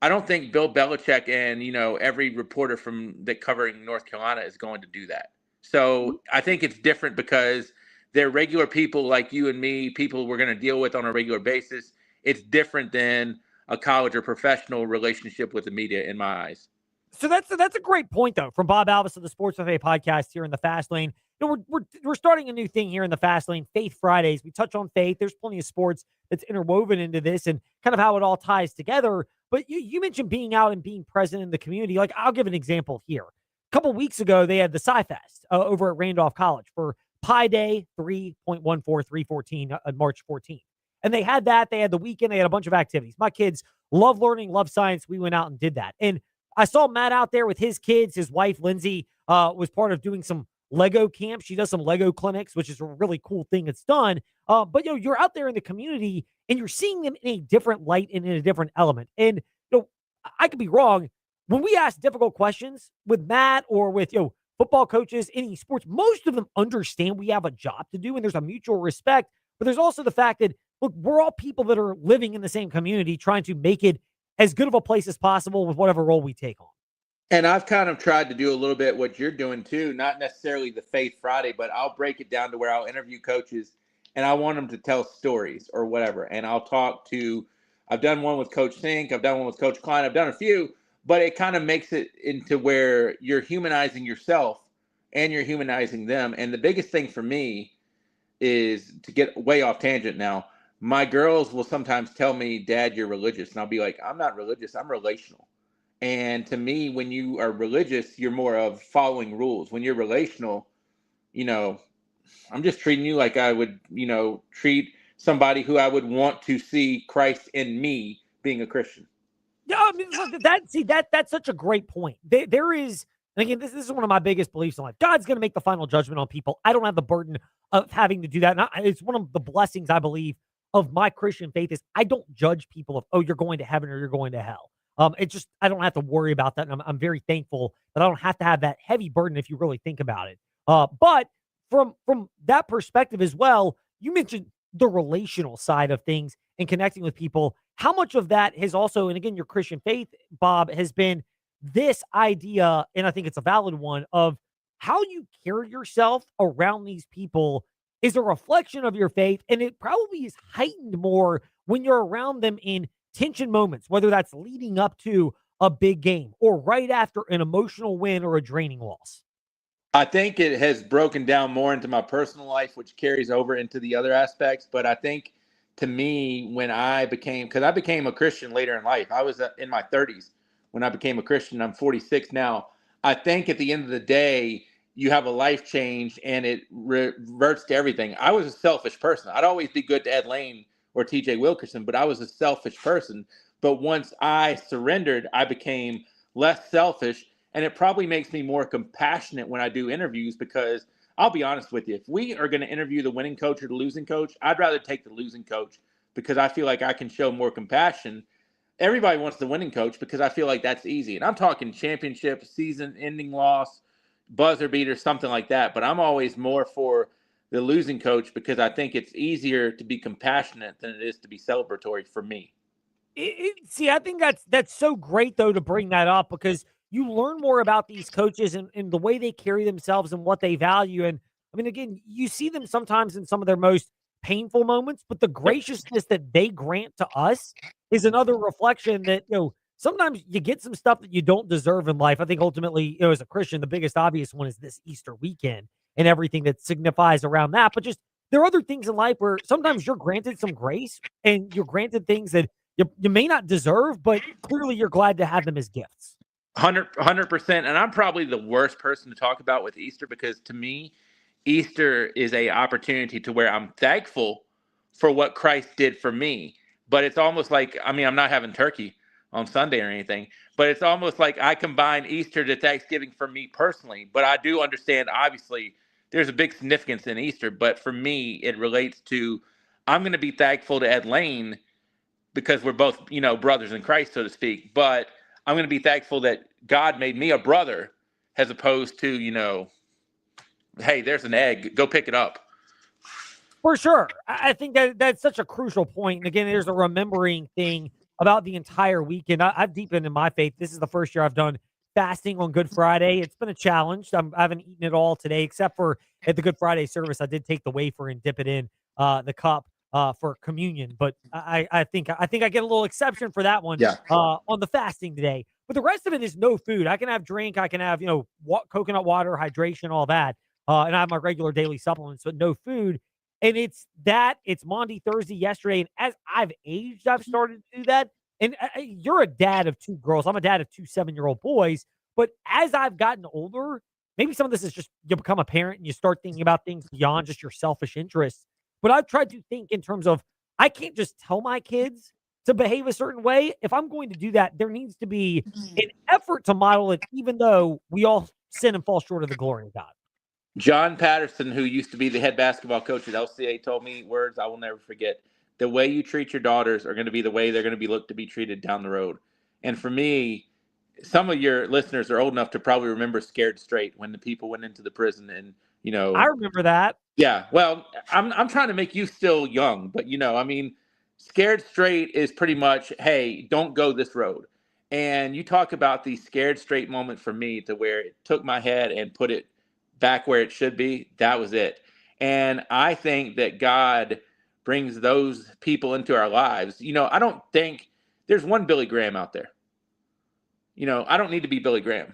I don't think Bill Belichick and, every reporter that covering North Carolina is going to do that. So I think it's different because they're regular people like you and me, people we're going to deal with on a regular basis. It's different than a college or professional relationship with the media in my eyes. So that's a great point, though, from Bob Alvis of the Sports Buffet podcast here in the Fast Lane. We're starting a new thing here in the Fast Lane, Faith Fridays. We touch on faith. There's plenty of sports that's interwoven into this and kind of how it all ties together. But you mentioned being out and being present in the community. Like, I'll give an example here. A couple weeks ago, they had the Sci-Fest over at Randolph College for Pi Day 3.14314 on March 14th. And they had that. They had the weekend. They had a bunch of activities. My kids love learning, love science. We went out and did that. And I saw Matt out there with his kids. His wife, Lindsay, was part of doing some Lego camps. She does some Lego clinics, which is a really cool thing it's done. But, you're out there in the community and you're seeing them in a different light and in a different element. And, I could be wrong. When we ask difficult questions with Matt or with, football coaches, any sports, most of them understand we have a job to do and there's a mutual respect. But there's also the fact that, look, we're all people that are living in the same community trying to make it as good of a place as possible with whatever role we take on. And I've kind of tried to do a little bit what you're doing too, not necessarily the Faith Friday, but I'll break it down to where I'll interview coaches and I want them to tell stories or whatever. And I'll I've done one with Coach Sink, I've done one with Coach Klein, I've done a few, but it kind of makes it into where you're humanizing yourself and you're humanizing them. And the biggest thing for me is, to get way off tangent now, my girls will sometimes tell me, Dad, you're religious. And I'll be like, I'm not religious, I'm relational. And to me, when you are religious, you're more of following rules. When you're relational, I'm just treating you like I would, treat somebody who I would want to see Christ in me being a Christian. Yeah, I mean, that's such a great point. There is And again, this is one of my biggest beliefs in life. God's going to make the final judgment on people. I don't have the burden of having to do that. And it's one of the blessings, I believe, of my Christian faith is I don't judge people of, oh, you're going to heaven or you're going to hell. I don't have to worry about that. And I'm very thankful that I don't have to have that heavy burden if you really think about it. But from that perspective as well, you mentioned the relational side of things and connecting with people. How much of that has also, and again, your Christian faith, Bob, has been this idea, and I think it's a valid one, of how you carry yourself around these people is a reflection of your faith, and it probably is heightened more when you're around them in tension moments, whether that's leading up to a big game or right after an emotional win or a draining loss. I think it has broken down more into my personal life, which carries over into the other aspects. But I think to me, when I became a Christian later in life, I was in my 30s when I became a Christian. I'm 46 now. I think at the end of the day, you have a life change and it reverts to everything. I was a selfish person. I'd always be good to Ed Lane or TJ Wilkerson, but I was a selfish person. But once I surrendered, I became less selfish. And it probably makes me more compassionate when I do interviews, because I'll be honest with you, if we are going to interview the winning coach or the losing coach, I'd rather take the losing coach because I feel like I can show more compassion. Everybody wants the winning coach because I feel like that's easy. And I'm talking championship, season-ending loss, buzzer beater, something like that. But I'm always more for the losing coach because I think it's easier to be compassionate than it is to be celebratory for me. See, I think that's so great, though, to bring that up, because you learn more about these coaches and the way they carry themselves and what they value. And I mean, again, you see them sometimes in some of their most painful moments, but the graciousness that they grant to us is another reflection that, sometimes you get some stuff that you don't deserve in life. I think ultimately, as a Christian, the biggest obvious one is this Easter weekend and everything that signifies around that. But just there are other things in life where sometimes you're granted some grace and you're granted things that you may not deserve, but clearly you're glad to have them as gifts. 100%. And I'm probably the worst person to talk about with Easter, because to me, Easter is a opportunity to where I'm thankful for what Christ did for me. But it's almost like, I'm not having turkey on Sunday or anything, but it's almost like I combine Easter to Thanksgiving for me personally. But I do understand, obviously, there's a big significance in Easter. But for me, it relates to, I'm going to be thankful to Ed Lane because we're both, brothers in Christ, so to speak. But I'm going to be thankful that God made me a brother, as opposed to, hey, there's an egg, go pick it up. For sure. I think that's such a crucial point. And again, there's a remembering thing about the entire weekend. I've deepened in my faith. This is the first year I've done fasting on Good Friday. It's been a challenge. I haven't eaten it all today, except for at the Good Friday service. I did take the wafer and dip it in the cup for communion. But I think I get a little exception for that one on the fasting today. But the rest of it is no food. I can have drink. I can have, coconut water, hydration, all that. And I have my regular daily supplements, but no food. And it's Maundy, Thursday, yesterday. And as I've aged, I've started to do that. And you're a dad of two girls. I'm a dad of two 7-year-old boys. But as I've gotten older, maybe some of this is just you become a parent and you start thinking about things beyond just your selfish interests. But I've tried to think in terms of, I can't just tell my kids to behave a certain way. If I'm going to do that, there needs to be an effort to model it, even though we all sin and fall short of the glory of God. John Patterson, who used to be the head basketball coach at LCA, told me words I will never forget. The way you treat your daughters are going to be the way they're going to be looked to be treated down the road. And for me, some of your listeners are old enough to probably remember Scared Straight, when the people went into the prison and, I remember that. Yeah. Well, I'm trying to make you still young, but Scared Straight is pretty much, hey, don't go this road. And you talk about the Scared Straight moment for me, to where it took my head and put it back where it should be. That was it. And I think that God brings those people into our lives. I don't think there's one Billy Graham out there. I don't need to be Billy Graham.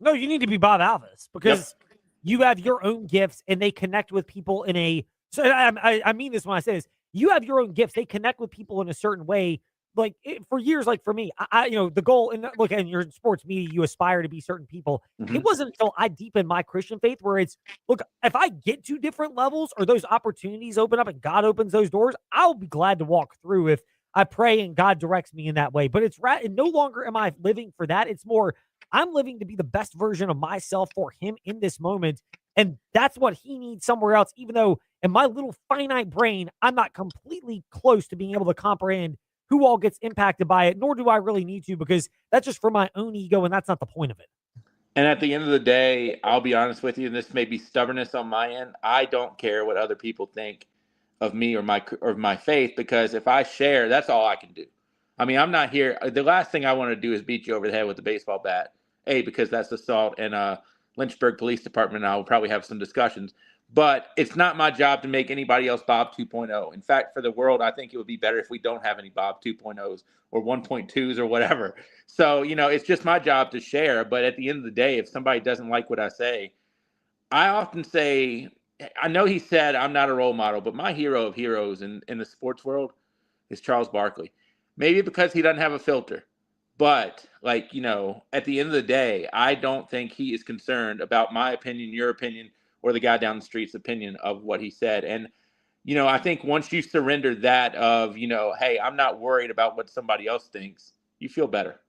No, you need to be Bob Alvis, because you have your own gifts and they connect with people in a, so I mean this when I say this, you have your own gifts. They connect with people in a certain way. Like for years, like for me, the goal, and look, and you're in sports media, you aspire to be certain people. Mm-hmm. It wasn't until I deepened my Christian faith where it's, look, if I get to different levels or those opportunities open up and God opens those doors, I'll be glad to walk through. If I pray and God directs me in that way. But and no longer am I living for that. It's more I'm living to be the best version of myself for him in this moment. And that's what he needs somewhere else, even though in my little finite brain, I'm not completely close to being able to comprehend who all gets impacted by it, nor do I really need to, because that's just for my own ego, and that's not the point of it. And at the end of the day, I'll be honest with you, and this may be stubbornness on my end. I don't care what other people think of me or my faith, because if I share, that's all I can do. I mean, I'm not here. The last thing I want to do is beat you over the head with a baseball bat, because that's assault, and Lynchburg Police Department and I will probably have some discussions. But it's not my job to make anybody else Bob 2.0. In fact, for the world, I think it would be better if we don't have any Bob 2.0s or 1.2s or whatever. So, it's just my job to share. But at the end of the day, if somebody doesn't like what I say, I often say, I know he said I'm not a role model, but my hero of heroes in the sports world is Charles Barkley. Maybe because he doesn't have a filter. But, at the end of the day, I don't think he is concerned about my opinion, your opinion, or the guy down the street's opinion of what he said. And, I think once you surrender that of, hey, I'm not worried about what somebody else thinks, you feel better.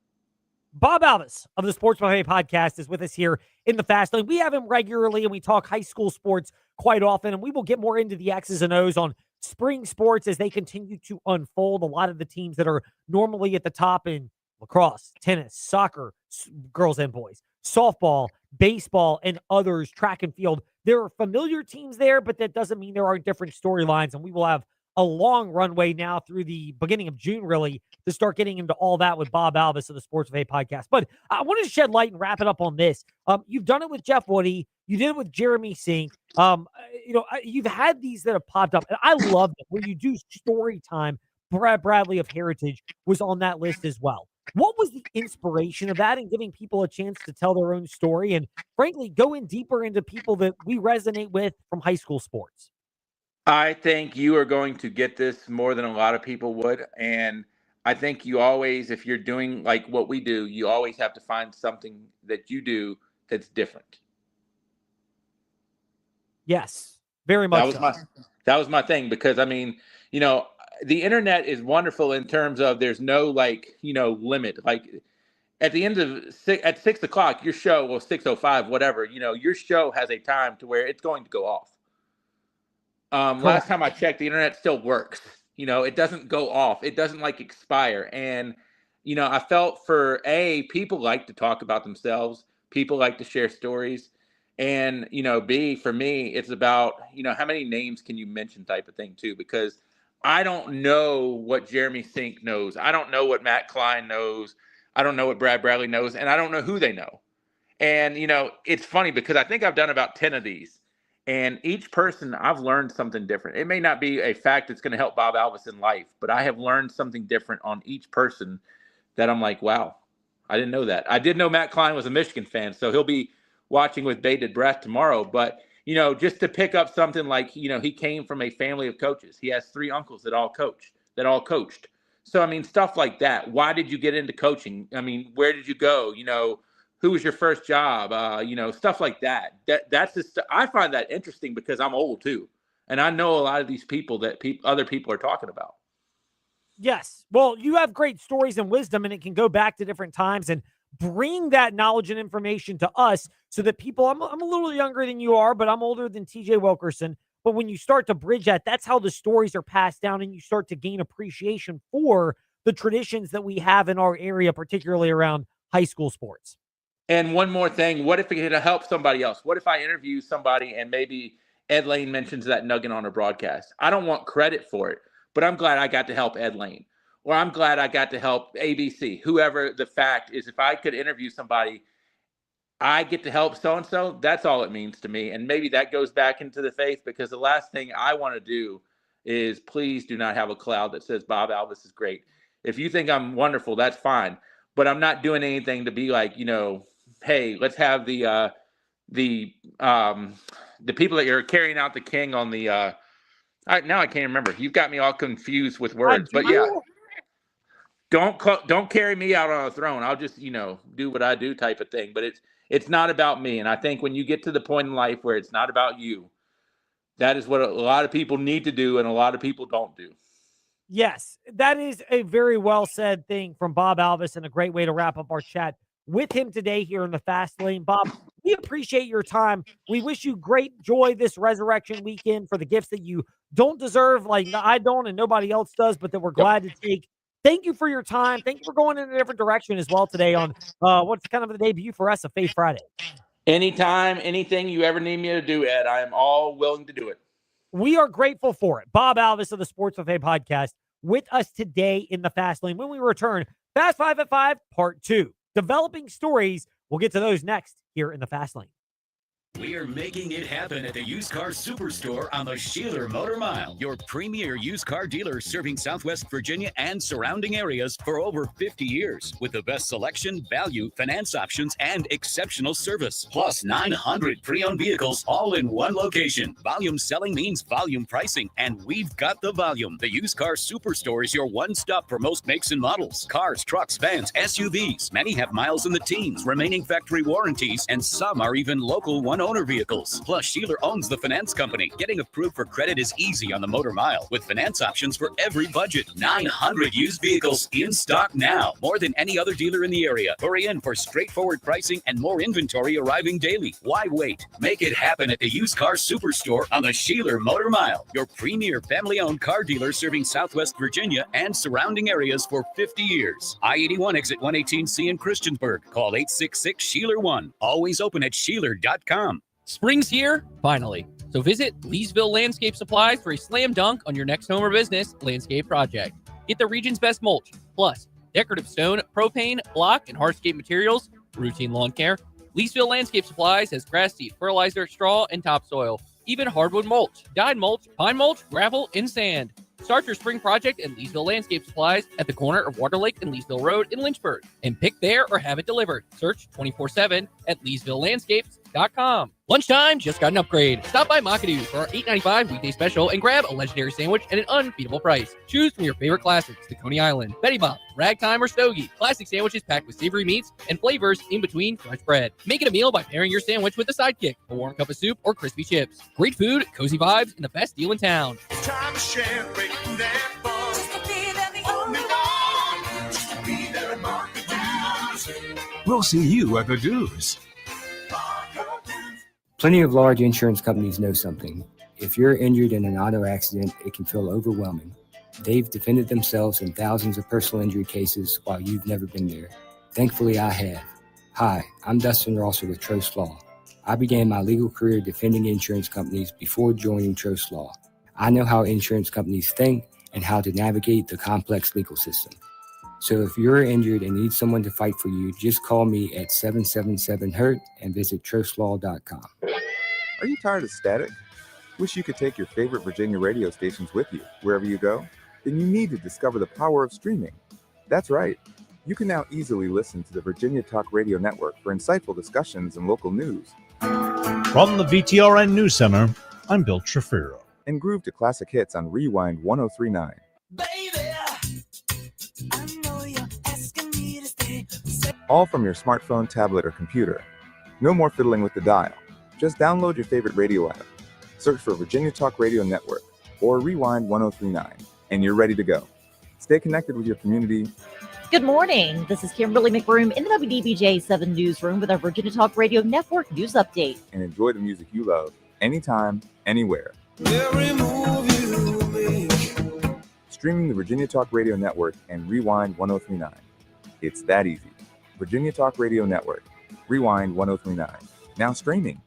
Bob Alvis of the Sports Buffet podcast is with us here in the Fast Lane. We have him regularly, and we talk high school sports quite often, and we will get more into the X's and O's on spring sports as they continue to unfold. A lot of the teams that are normally at the top in lacrosse, tennis, soccer, girls and boys, softball, baseball, and others, track and field. There are familiar teams there, but that doesn't mean there aren't different storylines, and we will have a long runway now through the beginning of June, really, to start getting into all that with Bob Alvis of the Sports Buffet podcast. But I wanted to shed light and wrap it up on this. You've done it with Jeff Woody. You did it with Jeremy Sink. You've had these that have popped up, and I love it where you do story time. Brad Bradley of Heritage was on that list as well. What was the inspiration of that and giving people a chance to tell their own story and, frankly, go in deeper into people that we resonate with from high school sports? I think you are going to get this more than a lot of people would. And I think you always, if you're doing like what we do, you always have to find something that you do that's different. Yes, very much. That was my thing, because the internet is wonderful in terms of there's no limit. Like at the end of at 6 o'clock, your show, well, 6:05, whatever, your show has a time to where it's going to go off. Last time I checked, the internet still works. It doesn't go off. It doesn't expire. And, I felt people like to talk about themselves. People like to share stories. And, B, for me, it's about, how many names can you mention type of thing too, because I don't know what Jeremy Sink knows. I don't know what Matt Klein knows. I don't know what Brad Bradley knows, and I don't know who they know. And, it's funny because I think I've done about 10 of these, and each person I've learned something different. It may not be a fact that's going to help Bob Alvis in life, but I have learned something different on each person that I'm like, wow, I didn't know that. I did know Matt Klein was a Michigan fan, so he'll be watching with bated breath tomorrow. But, just to pick up something like, he came from a family of coaches. He has 3 uncles that all coached. So, stuff like that. Why did you get into coaching? Where did you go? Who was your first job? Stuff like that. That's just, I find that interesting because I'm old too. And I know a lot of these people that other people are talking about. Yes. Well, you have great stories and wisdom, and it can go back to different times and bring that knowledge and information to us so that people, I'm a little younger than you are, but I'm older than TJ Wilkerson. But when you start to bridge that, that's how the stories are passed down, and you start to gain appreciation for the traditions that we have in our area, particularly around high school sports. And one more thing, what if it could help somebody else? What if I interview somebody and maybe Ed Lane mentions that nugget on a broadcast? I don't want credit for it, but I'm glad I got to help Ed Lane. Or I'm glad I got to help ABC, whoever the fact is. If I could interview somebody, I get to help so-and-so, that's all it means to me. And maybe that goes back into the faith, because the last thing I want to do is please do not have a cloud that says Bob Alvis is great. If you think I'm wonderful, that's fine. But I'm not doing anything to be like, hey, let's have the people that you're carrying out the king on the now I can't remember. You've got me all confused with words. But yeah. Don't carry me out on a throne. I'll just, do what I do type of thing. But it's not about me. And I think when you get to the point in life where it's not about you, that is what a lot of people need to do and a lot of people don't do. Yes, that is a very well said thing from Bob Alvis and a great way to wrap up our chat with him today here in the Fast Lane. Bob, we appreciate your time. We wish you great joy this resurrection weekend for the gifts that you don't deserve, like I don't and nobody else does, but that we're glad to take. Thank you for your time. Thank you for going in a different direction as well today on what's kind of the debut for us of Faith Friday. Anytime, anything you ever need me to do, Ed, I am all willing to do it. We are grateful for it. Bob Alvis of the Sports Buffet podcast with us today in the Fast Lane. When we return, Fast 5 at 5, Part 2. Developing stories. We'll get to those next here in the Fast Lane. We are making it happen at the Used Car Superstore on the Sheeler Motor Mile, your premier used car dealer serving Southwest Virginia and surrounding areas for over 50 years with the best selection, value, finance options, and exceptional service. Plus 900 pre-owned vehicles all in one location. Volume selling means volume pricing, and we've got the volume. The Used Car Superstore is your one stop for most makes and models. Cars, trucks, vans, SUVs. Many have miles in the teens, remaining factory warranties, and some are even local one-owner vehicles. Plus, Sheeler owns the finance company. Getting approved for credit is easy on the Motor Mile with finance options for every budget. 900 used vehicles in stock now. More than any other dealer in the area. Hurry in for straightforward pricing and more inventory arriving daily. Why wait? Make it happen at the Used Car Superstore on the Sheeler Motor Mile, your premier family-owned car dealer serving Southwest Virginia and surrounding areas for 50 years. I-81 exit 118C in Christiansburg. Call 866-SHEELER1. Always open at Sheeler.com. Spring's here, finally. So visit Leesville Landscape Supplies for a slam dunk on your next home or business landscape project. Get the region's best mulch, plus decorative stone, propane, block, and hardscape materials, routine lawn care. Leesville Landscape Supplies has grass seed, fertilizer, straw, and topsoil, even hardwood mulch, dyed mulch, pine mulch, gravel, and sand. Start your spring project at Leesville Landscape Supplies at the corner of Water Lake and Leesville Road in Lynchburg. And pick there or have it delivered. Search 24/7 at LeesvilleLandscapes.com. Lunchtime just got an upgrade. Stop by Macadoo for our $8.95 weekday special and grab a legendary sandwich at an unbeatable price. Choose from your favorite classics, the Coney Island, Betty Bob, Ragtime, or Stogie. Classic sandwiches packed with savory meats and flavors in between fresh bread. Make it a meal by pairing your sandwich with a sidekick, a warm cup of soup, or crispy chips. Great food, cozy vibes, and the best deal in town. Time to share, breaking that ball. Just to be there, the only one. Just to be there at Macadoo's. We'll see you at the Do's. Plenty of large insurance companies know something. If you're injured in an auto accident, it can feel overwhelming. They've defended themselves in thousands of personal injury cases while you've never been there. Thankfully, I have. Hi, I'm Dustin Rosser with Trost Law. I began my legal career defending insurance companies before joining Trost Law. I know how insurance companies think and how to navigate the complex legal system. So if you're injured and need someone to fight for you, just call me at 777-HURT and visit trostlaw.com. Are you tired of static? Wish you could take your favorite Virginia radio stations with you wherever you go? Then you need to discover the power of streaming. That's right. You can now easily listen to the Virginia Talk Radio Network for insightful discussions and local news. From the VTRN News Center, I'm Bill Trefiro. And groove to classic hits on Rewind 1039. All from your smartphone, tablet, or computer. No more fiddling with the dial. Just download your favorite radio app. Search for Virginia Talk Radio Network or Rewind 1039, and you're ready to go. Stay connected with your community. Good morning. This is Kimberly McBroom in the WDBJ 7 Newsroom with our Virginia Talk Radio Network News Update. And enjoy the music you love, anytime, anywhere. Streaming the Virginia Talk Radio Network and Rewind 1039. It's that easy. Virginia Talk Radio Network, Rewind 1039. Now streaming.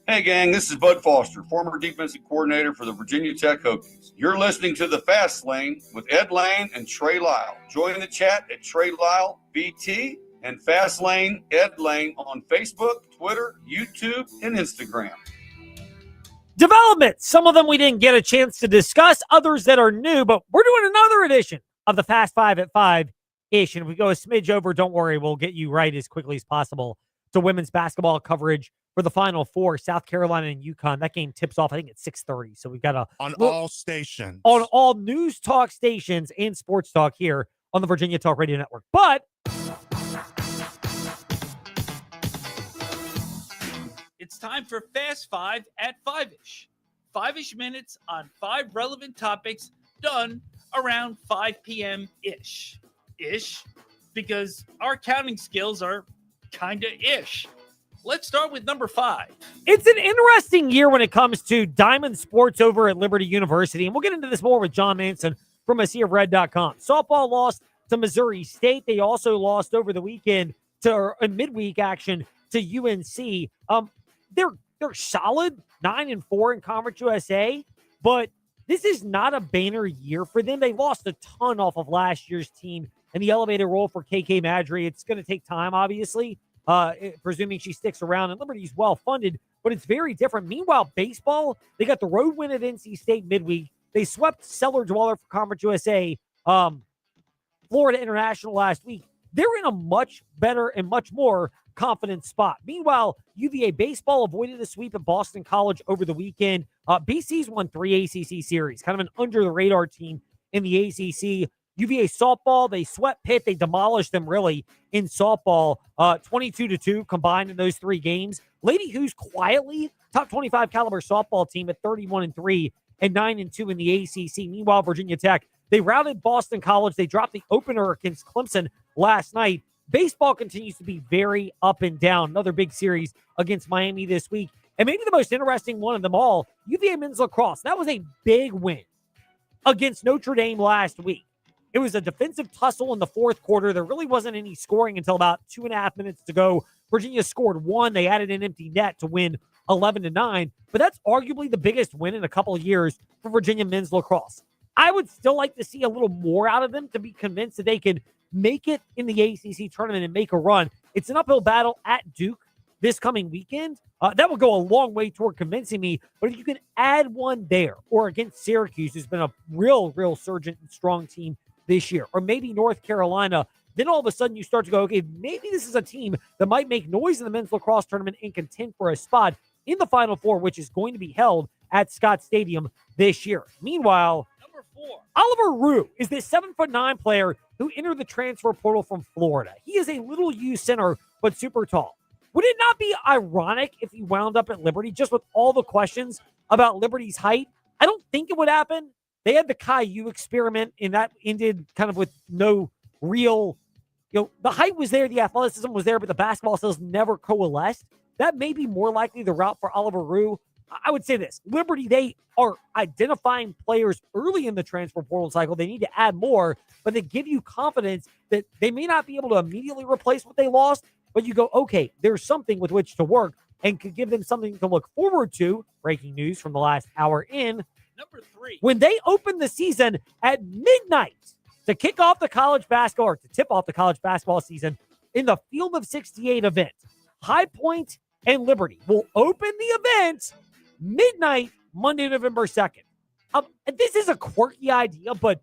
Hey, gang, this is Bud Foster, former defensive coordinator for the Virginia Tech Hokies. You're listening to The Fast Lane with Ed Lane and Trey Lyle. Join the chat at Trey Lyle VT and Fast Lane Ed Lane on Facebook, Twitter, YouTube, and Instagram. Developments. Some of them we didn't get a chance to discuss, others that are new, but we're doing another edition of the Fast 5 at 5-ish. And if we go a smidge over, don't worry, we'll get you right as quickly as possible to women's basketball coverage for the Final Four, South Carolina and UConn. That game tips off, I think, at 6:30. So we've got all stations. On all news talk stations and sports talk here on the Virginia Talk Radio Network. But it's time for Fast 5 at 5-ish. 5-ish minutes on 5 relevant topics done around 5 p.m. ish, because our counting skills are kind of ish. Let's start with number 5. It's an interesting year when it comes to Diamond Sports over at Liberty University, and we'll get into this more with John Manson from AseaofRed.com. Softball lost to Missouri State. They also lost over the weekend to midweek action to UNC. They're solid, 9-4 in Conference USA, but this is not a banner year for them. They lost a ton off of last year's team and the elevated role for KK Madry. It's going to take time, obviously, presuming she sticks around. And Liberty's well-funded, but it's very different. Meanwhile, baseball, they got the road win at NC State midweek. They swept Cellar Dweller for Conference USA, Florida International last week. They're in a much better and much more confident spot. Meanwhile, UVA baseball avoided a sweep at Boston College over the weekend. BC's won 3 ACC series, kind of an under-the-radar team in the ACC. UVA softball, they swept Pitt. They demolished them, really, in softball, 22-2 combined in those 3 games. Lady Who's quietly top 25 caliber softball team at 31-3 and 9-2 in the ACC. Meanwhile, Virginia Tech, they routed Boston College. They dropped the opener against Clemson last night. Baseball continues to be very up and down. Another big series against Miami this week. And maybe the most interesting one of them all, UVA men's lacrosse. That was a big win against Notre Dame last week. It was a defensive tussle in the fourth quarter. There really wasn't any scoring until about 2.5 minutes to go. Virginia scored 1. They added an empty net to win 11-9. But that's arguably the biggest win in a couple of years for Virginia men's lacrosse. I would still like to see a little more out of them to be convinced that they can make it in the ACC tournament and make a run. It's an uphill battle at Duke this coming weekend. That will go a long way toward convincing me. But if you can add one there, or against Syracuse, who's been a real surgent and strong team this year, or maybe North Carolina, then all of a sudden you start to go, okay, maybe this is a team that might make noise in the men's lacrosse tournament and contend for a spot in the Final Four, which is going to be held at Scott Stadium this year. Meanwhile, number 4, Oliver Rue is this 7'9" player who entered the transfer portal from Florida. He is a little U center, but super tall. Would it not be ironic if he wound up at Liberty, just with all the questions about Liberty's height? I don't think it would happen. They had the Caillou experiment, and that ended kind of with no real, the height was there, the athleticism was there, but the basketball skills never coalesced. That may be more likely the route for Oliver Rue. I would say this, Liberty, they are identifying players early in the transfer portal cycle. They need to add more, but they give you confidence that they may not be able to immediately replace what they lost, but you go, okay, there's something with which to work and could give them something to look forward to. Breaking news from the last hour in. Number 3. When they open the season at midnight to kick off the college basketball, or to tip off the college basketball season in the Field of 68 event, High Point and Liberty will open the event midnight, Monday, November 2nd. This is a quirky idea, but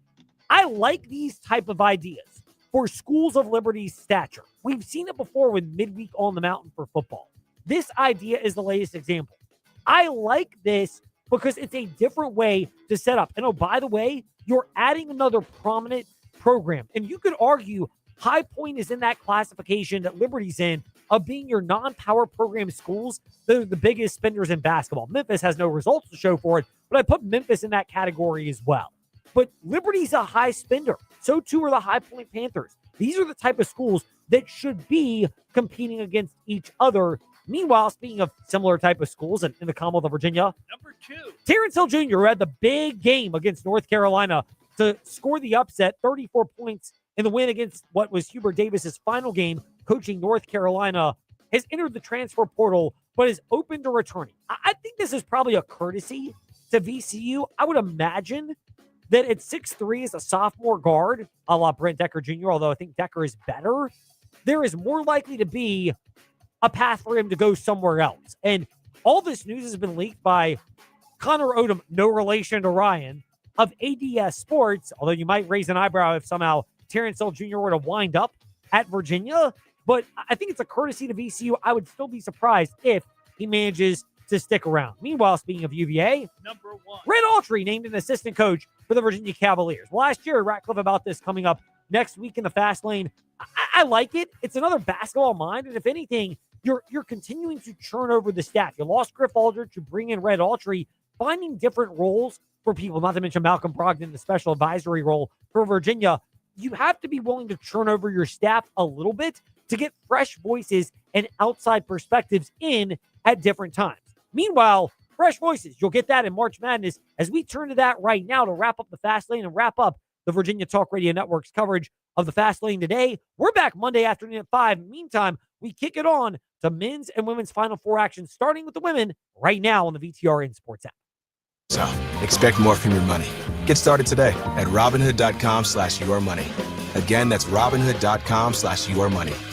I like these type of ideas for schools of Liberty's stature. We've seen it before with midweek on the mountain for football. This idea is the latest example. I like this because it's a different way to set up. And oh, by the way, you're adding another prominent program. And you could argue High Point is in that classification that Liberty's in of being your non-power program schools. They're the biggest spenders in basketball. Memphis has no results to show for it, but I put Memphis in that category as well. But Liberty's a high spender. So too are the High Point Panthers. These are the type of schools that should be competing against each other. Meanwhile, speaking of similar type of schools in the Commonwealth of Virginia, number 2, Terrence Hill Jr., who had the big game against North Carolina to score the upset, 34 points in the win against what was Hubert Davis's final game coaching North Carolina, has entered the transfer portal, but is open to returning. I think this is probably a courtesy to VCU. I would imagine that at 6'3" as a sophomore guard, a la Brent Decker Jr., although I think Decker is better, there is more likely to be a path for him to go somewhere else. And all this news has been leaked by Connor Odom, no relation to Ryan, of ADS Sports, although you might raise an eyebrow if somehow Terrence Hill Jr. were to wind up at Virginia. But I think it's a courtesy to VCU. I would still be surprised if he manages to stick around. Meanwhile, speaking of UVA, number 1, Red Autry named an assistant coach for the Virginia Cavaliers. Last year, Ratcliffe about this coming up next week in the Fast Lane. I like it. It's another basketball mind, and if anything, you're continuing to churn over the staff. You lost Griff Aldridge to bring in Red Autry, finding different roles for people, not to mention Malcolm Brogdon, the special advisory role for Virginia. You have to be willing to turn over your staff a little bit to get fresh voices and outside perspectives in at different times. Meanwhile, fresh voices, you'll get that in March Madness as we turn to that right now to wrap up the Fast Lane and wrap up the Virginia Talk Radio Network's coverage of the Fast Lane today. We're back Monday afternoon at 5. Meantime, we kick it on to men's and women's Final Four action, starting with the women right now on the VTRN Sports app. So, expect more from your money. Get started today at Robinhood.com/yourmoney. Again, that's Robinhood.com/yourmoney.